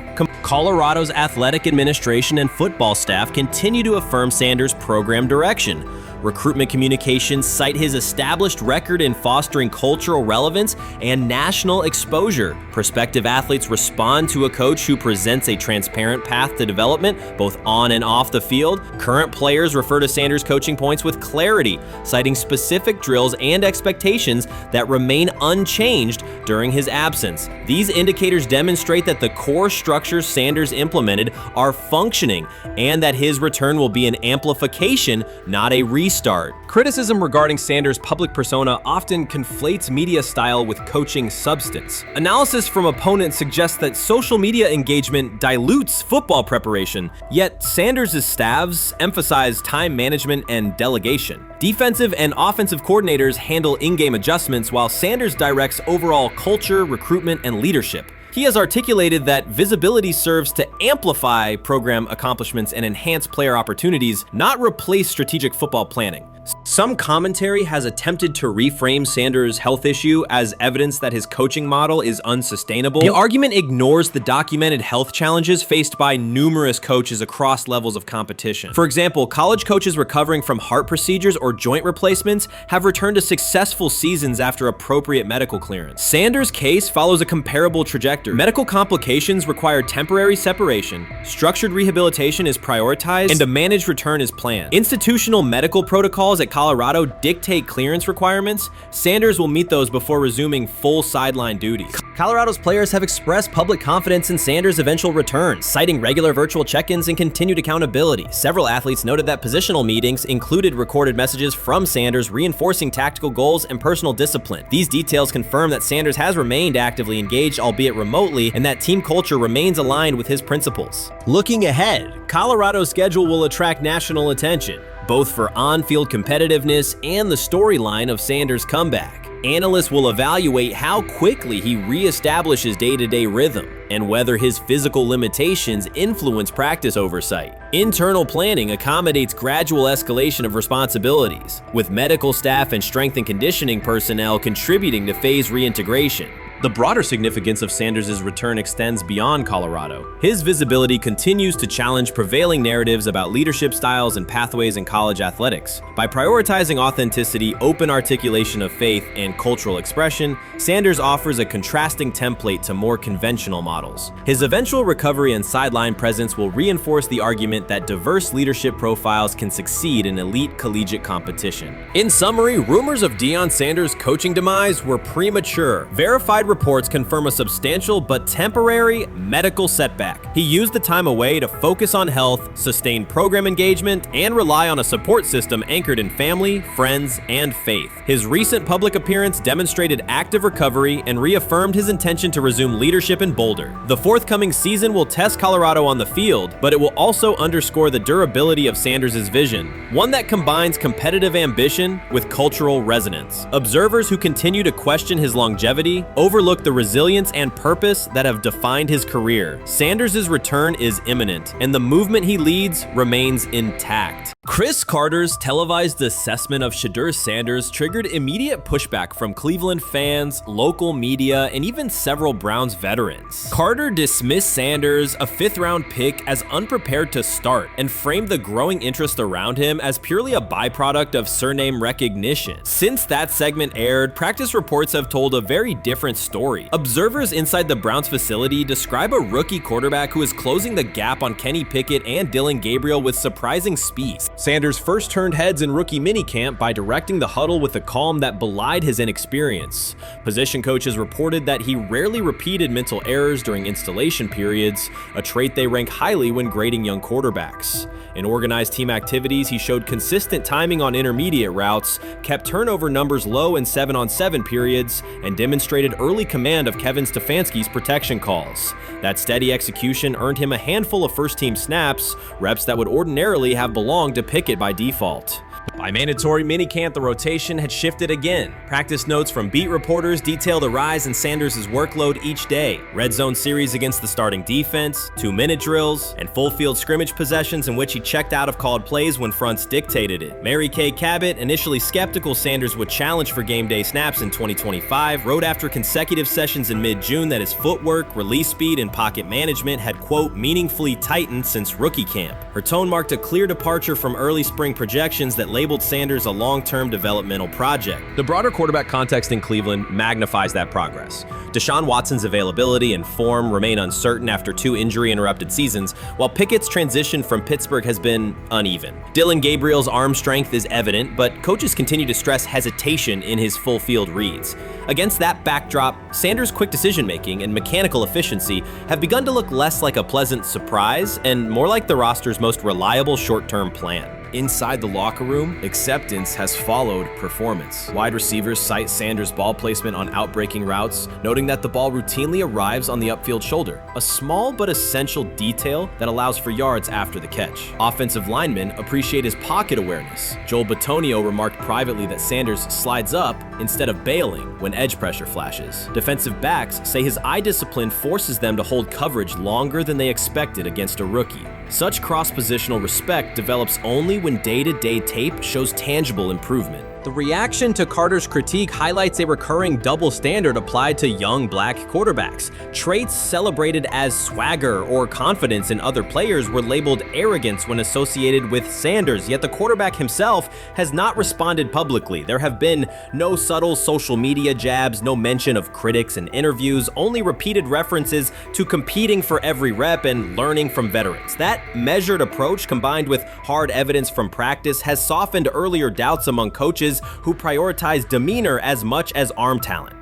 Speaker 3: Colorado's athletic administration and football staff continue to affirm Sanders' program direction. Recruitment communications cite his established record in fostering cultural relevance and national exposure. Prospective athletes respond to a coach who presents a transparent path to development, both on and off the field. Current players refer to Sanders' coaching points with clarity, citing specific drills and expectations that remain unchanged during his absence. These indicators demonstrate that the core structures Sanders implemented are functioning and that his return will be an amplification, not a restart. Criticism regarding Sanders' public persona often conflates media style with coaching substance. Analysis from opponents suggests that social media engagement dilutes football preparation, yet Sanders' staffs emphasize time management and delegation. Defensive and offensive coordinators handle in-game adjustments, while Sanders directs overall culture, recruitment, and leadership. He has articulated that visibility serves to amplify program accomplishments and enhance player opportunities, not replace strategic football planning. Some commentary has attempted to reframe Sanders' health issue as evidence that his coaching model is unsustainable. The argument ignores the documented health challenges faced by numerous coaches across levels of competition. For example, college coaches recovering from heart procedures or joint replacements have returned to successful seasons after appropriate medical clearance. Sanders' case follows a comparable trajectory. Medical complications require temporary separation, structured rehabilitation is prioritized, and a managed return is planned. Institutional medical protocols at Colorado dictate clearance requirements. Sanders will meet those before resuming full sideline duties. Colorado's players have expressed public confidence in Sanders' eventual return, citing regular virtual check-ins and continued accountability. Several athletes noted that positional meetings included recorded messages from Sanders reinforcing tactical goals and personal discipline. These details confirm that Sanders has remained actively engaged, albeit remotely, and that team culture remains aligned with his principles. Looking ahead, Colorado's schedule will attract national attention, both for on-field competitiveness and the storyline of Sanders' comeback. Analysts will evaluate how quickly he reestablishes day-to-day rhythm and whether his physical limitations influence practice oversight. Internal planning accommodates gradual escalation of responsibilities, with medical staff and strength and conditioning personnel contributing to phase reintegration. The broader significance of Sanders' return extends beyond Colorado. His visibility continues to challenge prevailing narratives about leadership styles and pathways in college athletics. By prioritizing authenticity, open articulation of faith, and cultural expression, Sanders offers a contrasting template to more conventional models. His eventual recovery and sideline presence will reinforce the argument that diverse leadership profiles can succeed in elite collegiate competition. In summary, rumors of Deion Sanders' coaching demise were premature. Verified reports confirm a substantial but temporary medical setback. He used the time away to focus on health, sustain program engagement, and rely on a support system anchored in family, friends, and faith. His recent public appearance demonstrated active recovery and reaffirmed his intention to resume leadership in Boulder. The forthcoming season will test Colorado on the field, but it will also underscore the durability of Sanders' vision, one that combines competitive ambition with cultural resonance. Observers who continue to question his longevity overlook the resilience and purpose that have defined his career. Sanders' return is imminent, and the movement he leads remains intact. Chris Carter's televised assessment of Shedeur Sanders triggered immediate pushback from Cleveland fans, local media, and even several Browns veterans. Carter dismissed Sanders, a fifth-round pick, as unprepared to start, and framed the growing interest around him as purely a byproduct of surname recognition. Since that segment aired, practice reports have told a very different story. Observers inside the Browns facility describe a rookie quarterback who is closing the gap on Kenny Pickett and Dillon Gabriel with surprising speed. Sanders first turned heads in rookie minicamp by directing the huddle with a calm that belied his inexperience. Position coaches reported that he rarely repeated mental errors during installation periods, a trait they rank highly when grading young quarterbacks. In organized team activities, he showed consistent timing on intermediate routes, kept turnover numbers low in 7-on-7 periods, and demonstrated early command of Kevin Stefanski's protection calls. That steady execution earned him a handful of first-team snaps, reps that would ordinarily have belonged to Pickett by default. By mandatory minicamp, the rotation had shifted again. Practice notes from beat reporters detail the rise in Sanders' workload each day. Red zone series against the starting defense, 2-minute drills, and full field scrimmage possessions in which he checked out of called plays when fronts dictated it. Mary Kay Cabot, initially skeptical Sanders would challenge for game day snaps in 2025, wrote after consecutive sessions in mid-June that his footwork, release speed, and pocket management had, quote, meaningfully tightened since rookie camp. Her tone marked a clear departure from early spring projections that labeled Sanders a long-term developmental project. The broader quarterback context in Cleveland magnifies that progress. Deshaun Watson's availability and form remain uncertain after 2 injury-interrupted seasons, while Pickett's transition from Pittsburgh has been uneven. Dillon Gabriel's arm strength is evident, but coaches continue to stress hesitation in his full-field reads. Against that backdrop, Sanders' quick decision-making and mechanical efficiency have begun to look less like a pleasant surprise and more like the roster's most reliable short-term plan. Inside the locker room, acceptance has followed performance. Wide receivers cite Sanders' ball placement on outbreaking routes, noting that the ball routinely arrives on the upfield shoulder, a small but essential detail that allows for yards after the catch. Offensive linemen appreciate his pocket awareness. Joel Bitonio remarked privately that Sanders slides up instead of bailing when edge pressure flashes. Defensive backs say his eye discipline forces them to hold coverage longer than they expected against a rookie. Such cross-positional respect develops only when day-to-day tape shows tangible improvement. The reaction to Carter's critique highlights a recurring double standard applied to young black quarterbacks. Traits celebrated as swagger or confidence in other players were labeled arrogance when associated with Sanders, yet the quarterback himself has not responded publicly. There have been no subtle social media jabs, no mention of critics in interviews, only repeated references to competing for every rep and learning from veterans. That measured approach, combined with hard evidence from practice, has softened earlier doubts among coaches who prioritize demeanor as much as arm talent.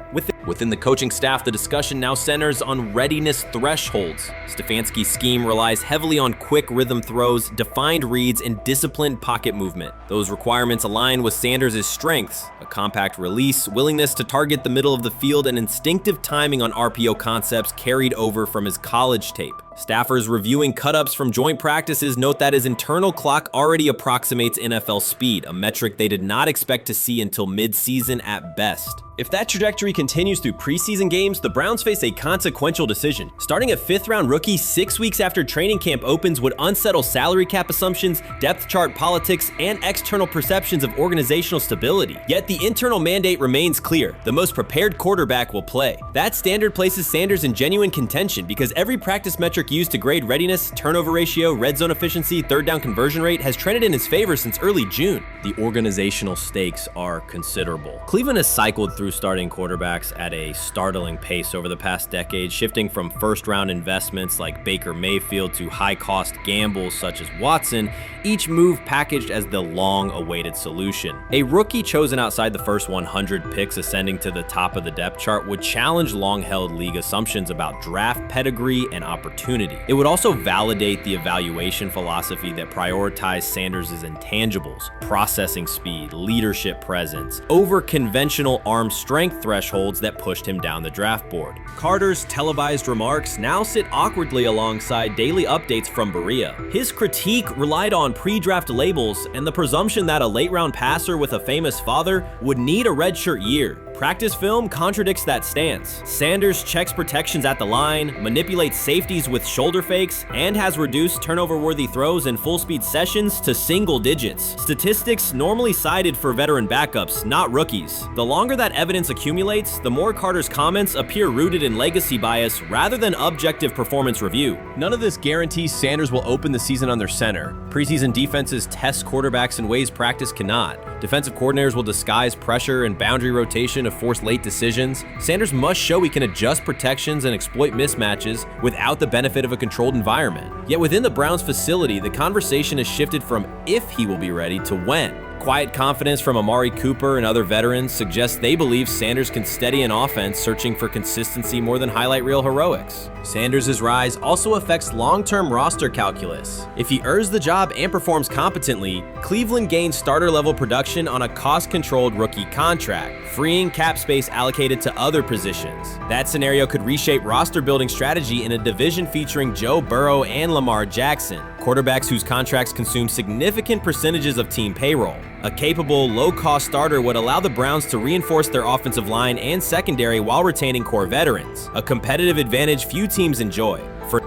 Speaker 3: Within the coaching staff, the discussion now centers on readiness thresholds. Stefanski's scheme relies heavily on quick rhythm throws, defined reads, and disciplined pocket movement. Those requirements align with Sanders' strengths: a compact release, willingness to target the middle of the field, and instinctive timing on RPO concepts carried over from his college tape. Staffers reviewing cut-ups from joint practices note that his internal clock already approximates NFL speed, a metric they did not expect to see until mid-season at best. If that trajectory continues through preseason games, the Browns face a consequential decision. Starting a fifth-round rookie 6 weeks after training camp opens would unsettle salary cap assumptions, depth chart politics, and external perceptions of organizational stability. Yet the internal mandate remains clear: the most prepared quarterback will play. That standard places Sanders in genuine contention because every practice metric used to grade readiness, turnover ratio, red zone efficiency, third down conversion rate, has trended in his favor since early June. The organizational stakes are considerable. Cleveland has cycled through starting quarterbacks at a startling pace over the past decade, shifting from first-round investments like Baker Mayfield to high-cost gambles such as Watson, each move packaged as the long-awaited solution. A rookie chosen outside the first 100 picks ascending to the top of the depth chart would challenge long-held league assumptions about draft pedigree and opportunity. It would also validate the evaluation philosophy that prioritized Sanders' intangibles: processing speed, leadership presence, over conventional arm strength thresholds that pushed him down the draft board. Carter's televised remarks now sit awkwardly alongside daily updates from Berea. His critique relied on pre-draft labels and the presumption that a late-round passer with a famous father would need a redshirt year. Practice film contradicts that stance. Sanders checks protections at the line, manipulates safeties with shoulder fakes, and has reduced turnover-worthy throws in full-speed sessions to single digits. Statistics normally cited for veteran backups, not rookies. The longer that evidence accumulates, the more Carter's comments appear rooted in legacy bias rather than objective performance review. None of this guarantees Sanders will open the season under center. Preseason defenses test quarterbacks in ways practice cannot. Defensive coordinators will disguise pressure and boundary rotation to force late decisions. Sanders must show he can adjust protections and exploit mismatches without the benefit of a controlled environment. Yet within the Browns facility, the conversation has shifted from if he will be ready to when. Quiet confidence from Amari Cooper and other veterans suggests they believe Sanders can steady an offense searching for consistency more than highlight reel heroics. Sanders' rise also affects long-term roster calculus. If he earns the job and performs competently, Cleveland gains starter-level production on a cost-controlled rookie contract, freeing cap space allocated to other positions. That scenario could reshape roster-building strategy in a division featuring Joe Burrow and Lamar Jackson, quarterbacks whose contracts consume significant percentages of team payroll. A capable, low-cost starter would allow the Browns to reinforce their offensive line and secondary while retaining core veterans, a competitive advantage few teams enjoy.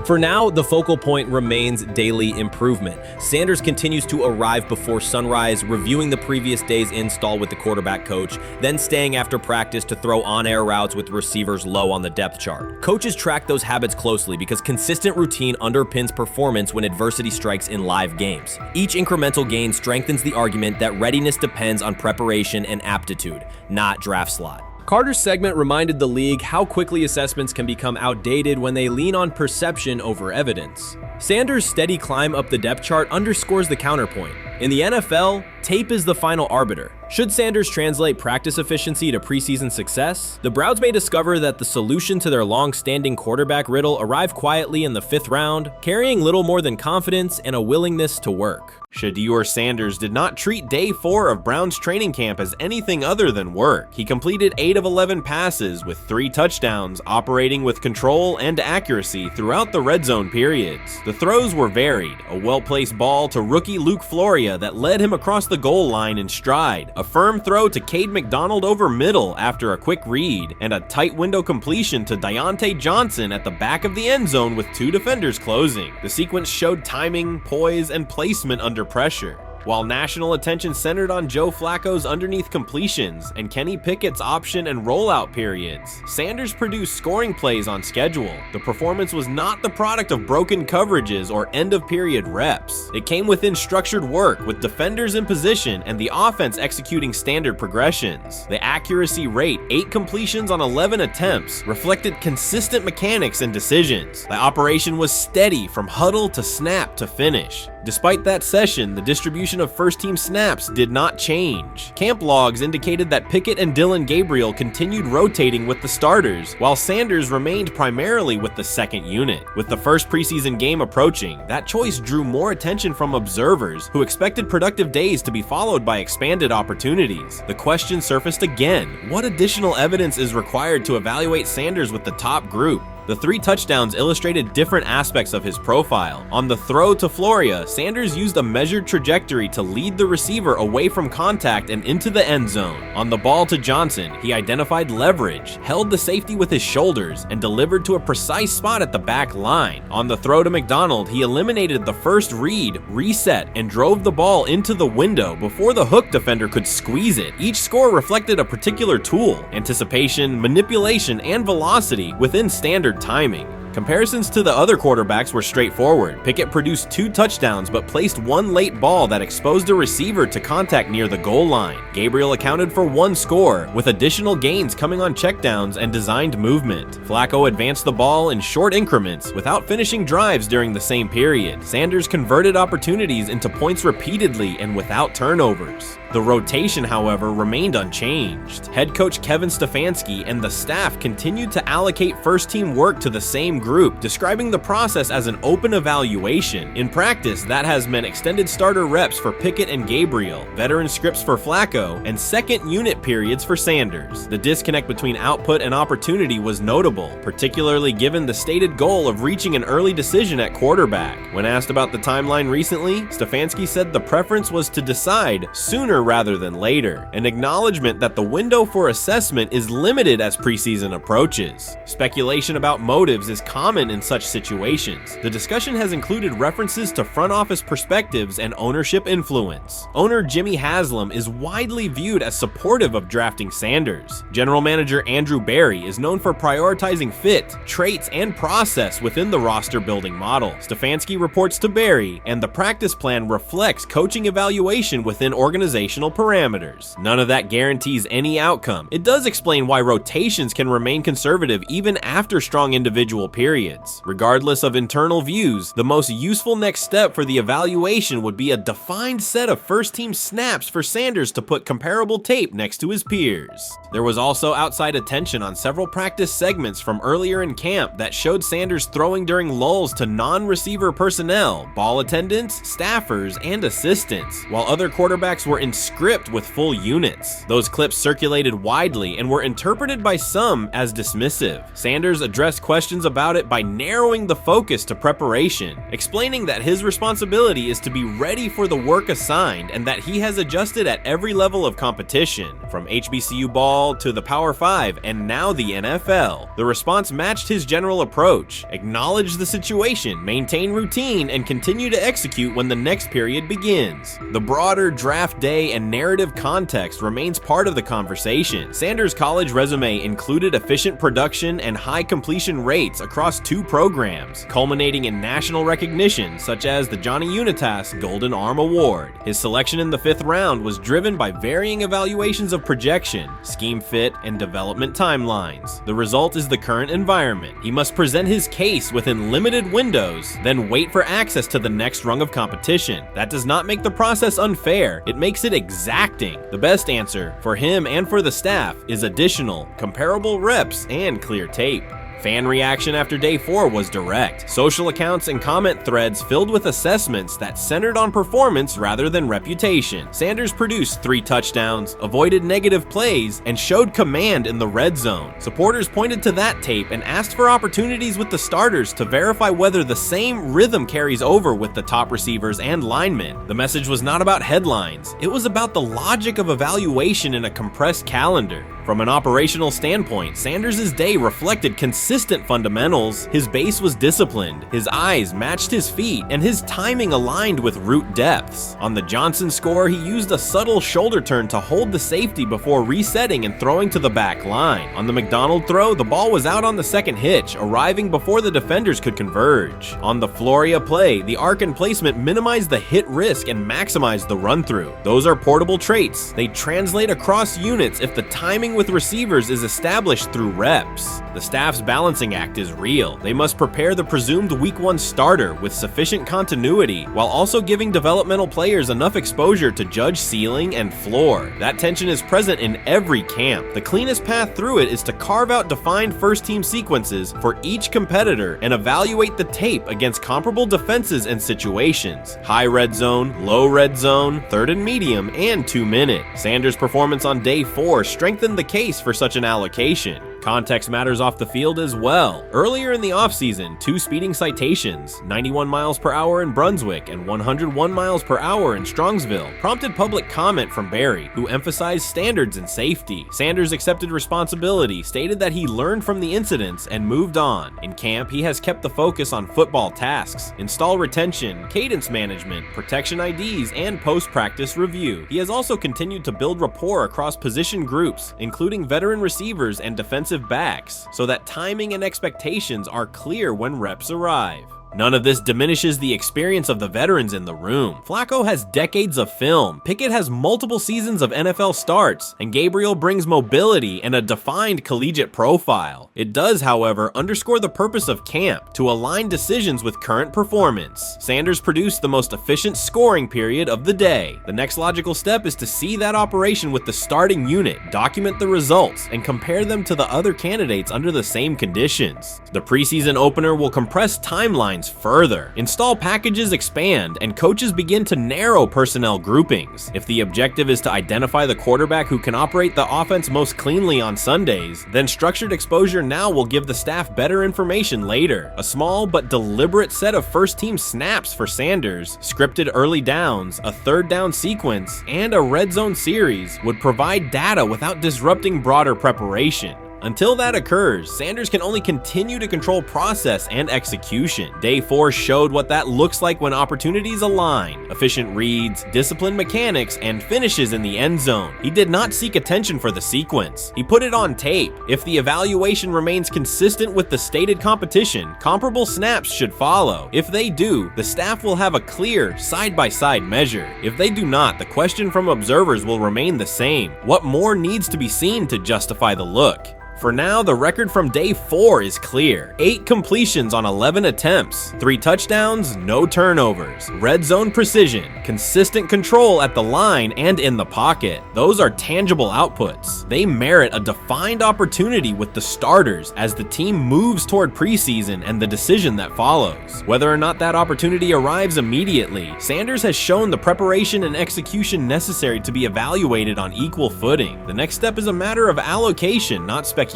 Speaker 3: For now, the focal point remains daily improvement. Sanders continues to arrive before sunrise, reviewing the previous day's install with the quarterback coach, then staying after practice to throw on-air routes with receivers low on the depth chart. Coaches track those habits closely because consistent routine underpins performance when adversity strikes in live games. Each incremental gain strengthens the argument that readiness depends on preparation and aptitude, not draft slot. Carter's segment reminded the league how quickly assessments can become outdated when they lean on perception over evidence. Sanders' steady climb up the depth chart underscores the counterpoint. In the NFL, tape is the final arbiter. Should Sanders translate practice efficiency to preseason success, the Browns may discover that the solution to their long-standing quarterback riddle arrived quietly in the 5th round, carrying little more than confidence and a willingness to work. Shedeur Sanders did not treat day 4 of Browns training camp as anything other than work. He completed 8 of 11 passes with 3 touchdowns, operating with control and accuracy throughout the red zone periods. The throws were varied, a well-placed ball to rookie Luke Floria that led him across across the goal line in stride, a firm throw to Cade McDonald over middle after a quick read, and a tight window completion to Deontay Johnson at the back of the end zone with 2 defenders closing. The sequence showed timing, poise, and placement under pressure. While national attention centered on Joe Flacco's underneath completions and Kenny Pickett's option and rollout periods, Sanders produced scoring plays on schedule. The performance was not the product of broken coverages or end-of-period reps. It came within structured work with defenders in position and the offense executing standard progressions. The accuracy rate, 8 completions on 11 attempts, reflected consistent mechanics and decisions. The operation was steady from huddle to snap to finish. Despite that session, the distribution of first-team snaps did not change. Camp logs indicated that Pickett and Dillon Gabriel continued rotating with the starters, while Sanders remained primarily with the second unit. With the first preseason game approaching, that choice drew more attention from observers who expected productive days to be followed by expanded opportunities. The question surfaced again: what additional evidence is required to evaluate Sanders with the top group? The 3 touchdowns illustrated different aspects of his profile. On the throw to Floria, Sanders used a measured trajectory to lead the receiver away from contact and into the end zone. On the ball to Johnson, he identified leverage, held the safety with his shoulders, and delivered to a precise spot at the back line. On the throw to McDonald, he eliminated the first read, reset, and drove the ball into the window before the hook defender could squeeze it. Each score reflected a particular tool: anticipation, manipulation, and velocity within standard timing. Comparisons to the other quarterbacks were straightforward. Pickett produced 2 touchdowns but placed 1 late ball that exposed a receiver to contact near the goal line. Gabriel accounted for 1 score, with additional gains coming on checkdowns and designed movement. Flacco advanced the ball in short increments without finishing drives during the same period. Sanders converted opportunities into points repeatedly and without turnovers. The rotation, however, remained unchanged. Head coach Kevin Stefanski and the staff continued to allocate first-team work to the same group, describing the process as an open evaluation. In practice, that has meant extended starter reps for Pickett and Gabriel, veteran scripts for Flacco, and second unit periods for Sanders. The disconnect between output and opportunity was notable, particularly given the stated goal of reaching an early decision at quarterback. When asked about the timeline recently, Stefanski said the preference was to decide sooner rather than later, an acknowledgement that the window for assessment is limited as preseason approaches. Speculation about motives is common in such situations. The discussion has included references to front office perspectives and ownership influence. Owner Jimmy Haslam is widely viewed as supportive of drafting Sanders. General manager Andrew Berry is known for prioritizing fit, traits, and process within the roster building model. Stefanski reports to Berry, and the practice plan reflects coaching evaluation within organizational parameters. None of that guarantees any outcome. It does explain why rotations can remain conservative even after strong individual periods. Regardless of internal views, the most useful next step for the evaluation would be a defined set of first-team snaps for Sanders to put comparable tape next to his peers. There was also outside attention on several practice segments from earlier in camp that showed Sanders throwing during lulls to non-receiver personnel, ball attendants, staffers, and assistants, while other quarterbacks were in script with full units. Those clips circulated widely and were interpreted by some as dismissive. Sanders addressed questions about it by narrowing the focus to preparation, explaining that his responsibility is to be ready for the work assigned and that he has adjusted at every level of competition, from HBCU ball to the Power 5 and now the NFL. The response matched his general approach: acknowledge the situation, maintain routine, and continue to execute when the next period begins. The broader draft day and narrative context remains part of the conversation. Sanders' college resume included efficient production and high completion rates across 2 programs, culminating in national recognition such as the Johnny Unitas Golden Arm Award. His selection in the 5th round was driven by varying evaluations of projection, scheme fit, and development timelines. The result is the current environment. He must present his case within limited windows, then wait for access to the next rung of competition. That does not make the process unfair. It makes it exacting. The best answer for him and for the staff is additional, comparable reps and clear tape. Fan reaction after day 4 was direct. Social accounts and comment threads filled with assessments that centered on performance rather than reputation. Sanders produced 3 touchdowns, avoided negative plays, and showed command in the red zone. Supporters pointed to that tape and asked for opportunities with the starters to verify whether the same rhythm carries over with the top receivers and linemen. The message was not about headlines. It was about the logic of evaluation in a compressed calendar. From an operational standpoint, Sanders' day reflected consistent fundamentals. His base was disciplined, his eyes matched his feet, and his timing aligned with route depths. On the Johnson score, he used a subtle shoulder turn to hold the safety before resetting and throwing to the back line. On the McDonald throw, the ball was out on the second hitch, arriving before the defenders could converge. On the Floria play, the arc and placement minimized the hit risk and maximized the run-through. Those are portable traits. They translate across units if the timing with receivers is established through reps. The staff's balancing act is real. They must prepare the presumed Week 1 starter with sufficient continuity while also giving developmental players enough exposure to judge ceiling and floor. That tension is present in every camp. The cleanest path through it is to carve out defined first-team sequences for each competitor and evaluate the tape against comparable defenses and situations. High red zone, low red zone, third and medium, and 2-minute. Sanders' performance on day 4 strengthened the case for such an allocation. Context matters off the field as well. Earlier in the offseason, 2 speeding citations, 91 miles per hour in Brunswick and 101 miles per hour in Strongsville, prompted public comment from Barry, who emphasized standards and safety. Sanders accepted responsibility, stated that he learned from the incidents and moved on. In camp, he has kept the focus on football tasks, install retention, cadence management, protection IDs, and post-practice review. He has also continued to build rapport across position groups, including veteran receivers and defensive backs, so that timing and expectations are clear when reps arrive. None of this diminishes the experience of the veterans in the room. Flacco has decades of film, Pickett has multiple seasons of NFL starts, and Gabriel brings mobility and a defined collegiate profile. It does, however, underscore the purpose of camp, to align decisions with current performance. Sanders produced the most efficient scoring period of the day. The next logical step is to see that operation with the starting unit, document the results, and compare them to the other candidates under the same conditions. The preseason opener will compress timelines further. Install packages expand, and coaches begin to narrow personnel groupings. If the objective is to identify the quarterback who can operate the offense most cleanly on Sundays, then structured exposure now will give the staff better information later. A small but deliberate set of first-team snaps for Sanders, scripted early downs, a third down sequence, and a red zone series would provide data without disrupting broader preparation. Until that occurs, Sanders can only continue to control process and execution. Day 4 showed what that looks like when opportunities align. Efficient reads, disciplined mechanics, and finishes in the end zone. He did not seek attention for the sequence. He put it on tape. If the evaluation remains consistent with the stated competition, comparable snaps should follow. If they do, the staff will have a clear, side-by-side measure. If they do not, the question from observers will remain the same. What more needs to be seen to justify the look? For now, the record from day 4 is clear. 8 completions on 11 attempts, 3 touchdowns, no turnovers, red zone precision, consistent control at the line and in the pocket. Those are tangible outputs. They merit a defined opportunity with the starters as the team moves toward preseason and the decision that follows. Whether or not that opportunity arrives immediately, Sanders has shown the preparation and execution necessary to be evaluated on equal footing. The next step is a matter of allocation, not speculation.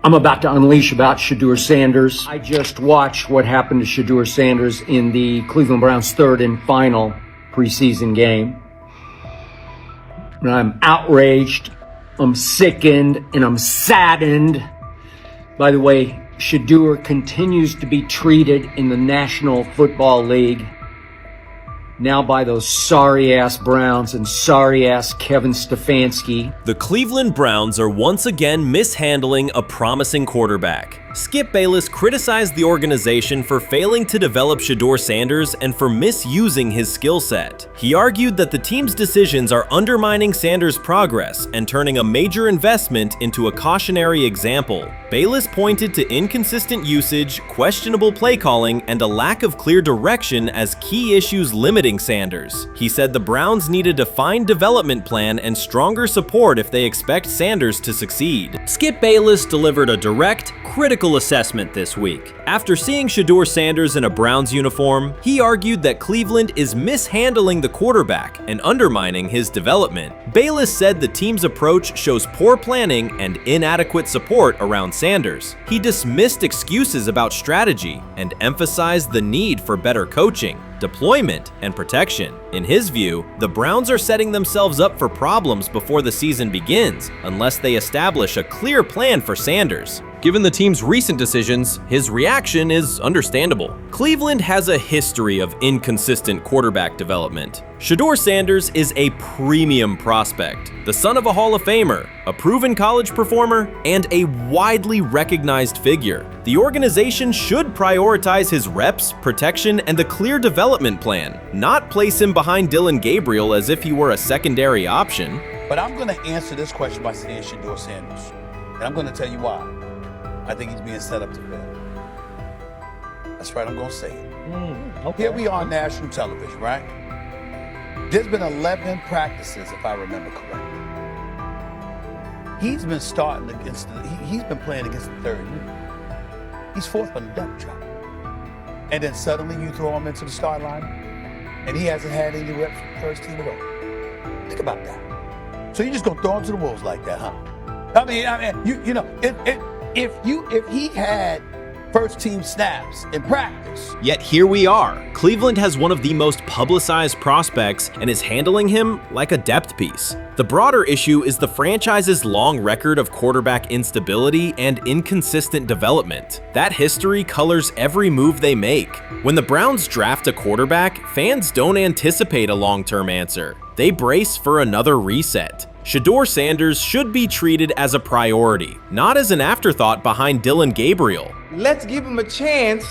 Speaker 17: I'm about to unleash about Shedeur Sanders. I just watched what happened to Shedeur Sanders in the Cleveland Browns' third and final preseason game. And I'm outraged, I'm sickened, and I'm saddened. By the way, Shedeur continues to be treated in the National Football League now by those sorry-ass Browns and sorry-ass Kevin Stefanski.
Speaker 3: The Cleveland Browns are once again mishandling a promising quarterback. Skip Bayless criticized the organization for failing to develop Shedeur Sanders and for misusing his skill set. He argued that the team's decisions are undermining Sanders' progress and turning a major investment into a cautionary example. Bayless pointed to inconsistent usage, questionable play calling, and a lack of clear direction as key issues limiting Sanders. He said the Browns need a defined development plan and stronger support if they expect Sanders to succeed. Skip Bayless delivered a direct, critical assessment this week. After seeing Shedeur Sanders in a Browns uniform, he argued that Cleveland is mishandling the quarterback and undermining his development. Bayless said the team's approach shows poor planning and inadequate support around Sanders. He dismissed excuses about strategy and emphasized the need for better coaching, deployment, and protection. In his view, the Browns are setting themselves up for problems before the season begins unless they establish a clear plan for Sanders. Given the team's recent decisions, his reaction is understandable. Cleveland has a history of inconsistent quarterback development. Shedeur Sanders is a premium prospect, the son of a Hall of Famer, a proven college performer, and a widely recognized figure. The organization should prioritize his reps, protection, and a clear development plan, not place him behind Dillon Gabriel as if he were a secondary option.
Speaker 16: But I'm going to answer this question by saying Shedeur Sanders, and I'm going to tell you why. I think he's being set up to fail. That's right, I'm going to say it.
Speaker 5: Okay.
Speaker 16: Here we are on national television, right? There's been 11 practices, if I remember correctly. He's been starting against he's been playing against the third unit. He's fourth on the depth chart. And then suddenly you throw him into the start line, and he hasn't had any reps for the first team at all. Think about that. So you're just going to throw him to the wolves like that, huh? I mean, you know, if he had first team snaps in practice.
Speaker 3: Yet here we are. Cleveland has one of the most publicized prospects and is handling him like a depth piece. The broader issue is the franchise's long record of quarterback instability and inconsistent development. That history colors every move they make. When the Browns draft a quarterback, fans don't anticipate a long-term answer. They brace for another reset. Shedeur Sanders should be treated as a priority, not as an afterthought behind Dillon Gabriel.
Speaker 20: Let's give him a chance.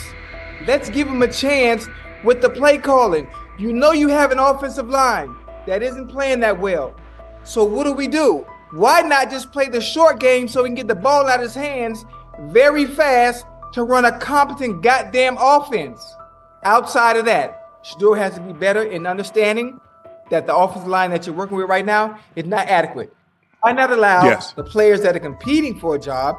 Speaker 20: Let's give him a chance with the play calling. You know you have an offensive line that isn't playing that well. So what do? Why not just play the short game so he can get the ball out of his hands very fast to run a competent goddamn offense? Outside of that, Shedeur has to be better in understanding that the offensive line that you're working with right now is not adequate. Why not allow the players that are competing for a job,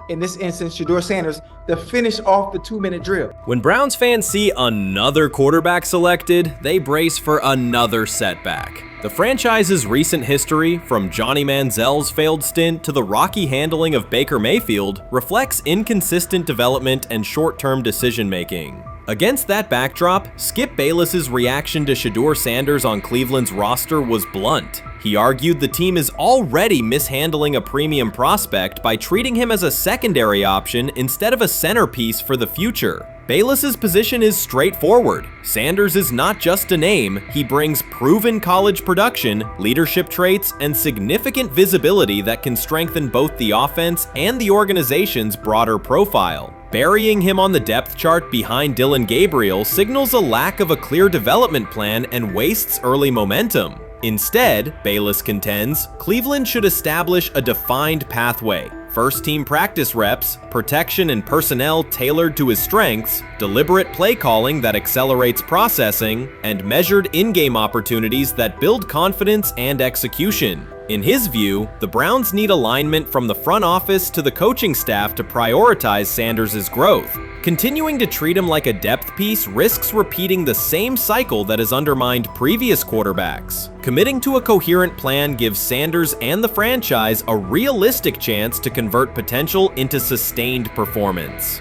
Speaker 20: in this instance, Shedeur Sanders, to finish off the 2-minute drill?
Speaker 3: When Browns fans see another quarterback selected, they brace for another setback. The franchise's recent history, from Johnny Manziel's failed stint to the rocky handling of Baker Mayfield, reflects inconsistent development and short-term decision-making. Against that backdrop, Skip Bayless's reaction to Shedeur Sanders on Cleveland's roster was blunt. He argued the team is already mishandling a premium prospect by treating him as a secondary option instead of a centerpiece for the future. Bayless's position is straightforward. Sanders is not just a name, he brings proven college production, leadership traits, and significant visibility that can strengthen both the offense and the organization's broader profile. Burying him on the depth chart behind Dillon Gabriel signals a lack of a clear development plan and wastes early momentum. Instead, Bayless contends, Cleveland should establish a defined pathway. First-team practice reps, protection and personnel tailored to his strengths, deliberate play calling that accelerates processing, and measured in-game opportunities that build confidence and execution. In his view, the Browns need alignment from the front office to the coaching staff to prioritize Sanders' growth. Continuing to treat him like a depth piece risks repeating the same cycle that has undermined previous quarterbacks. Committing to a coherent plan gives Sanders and the franchise a realistic chance to convert potential into sustained performance.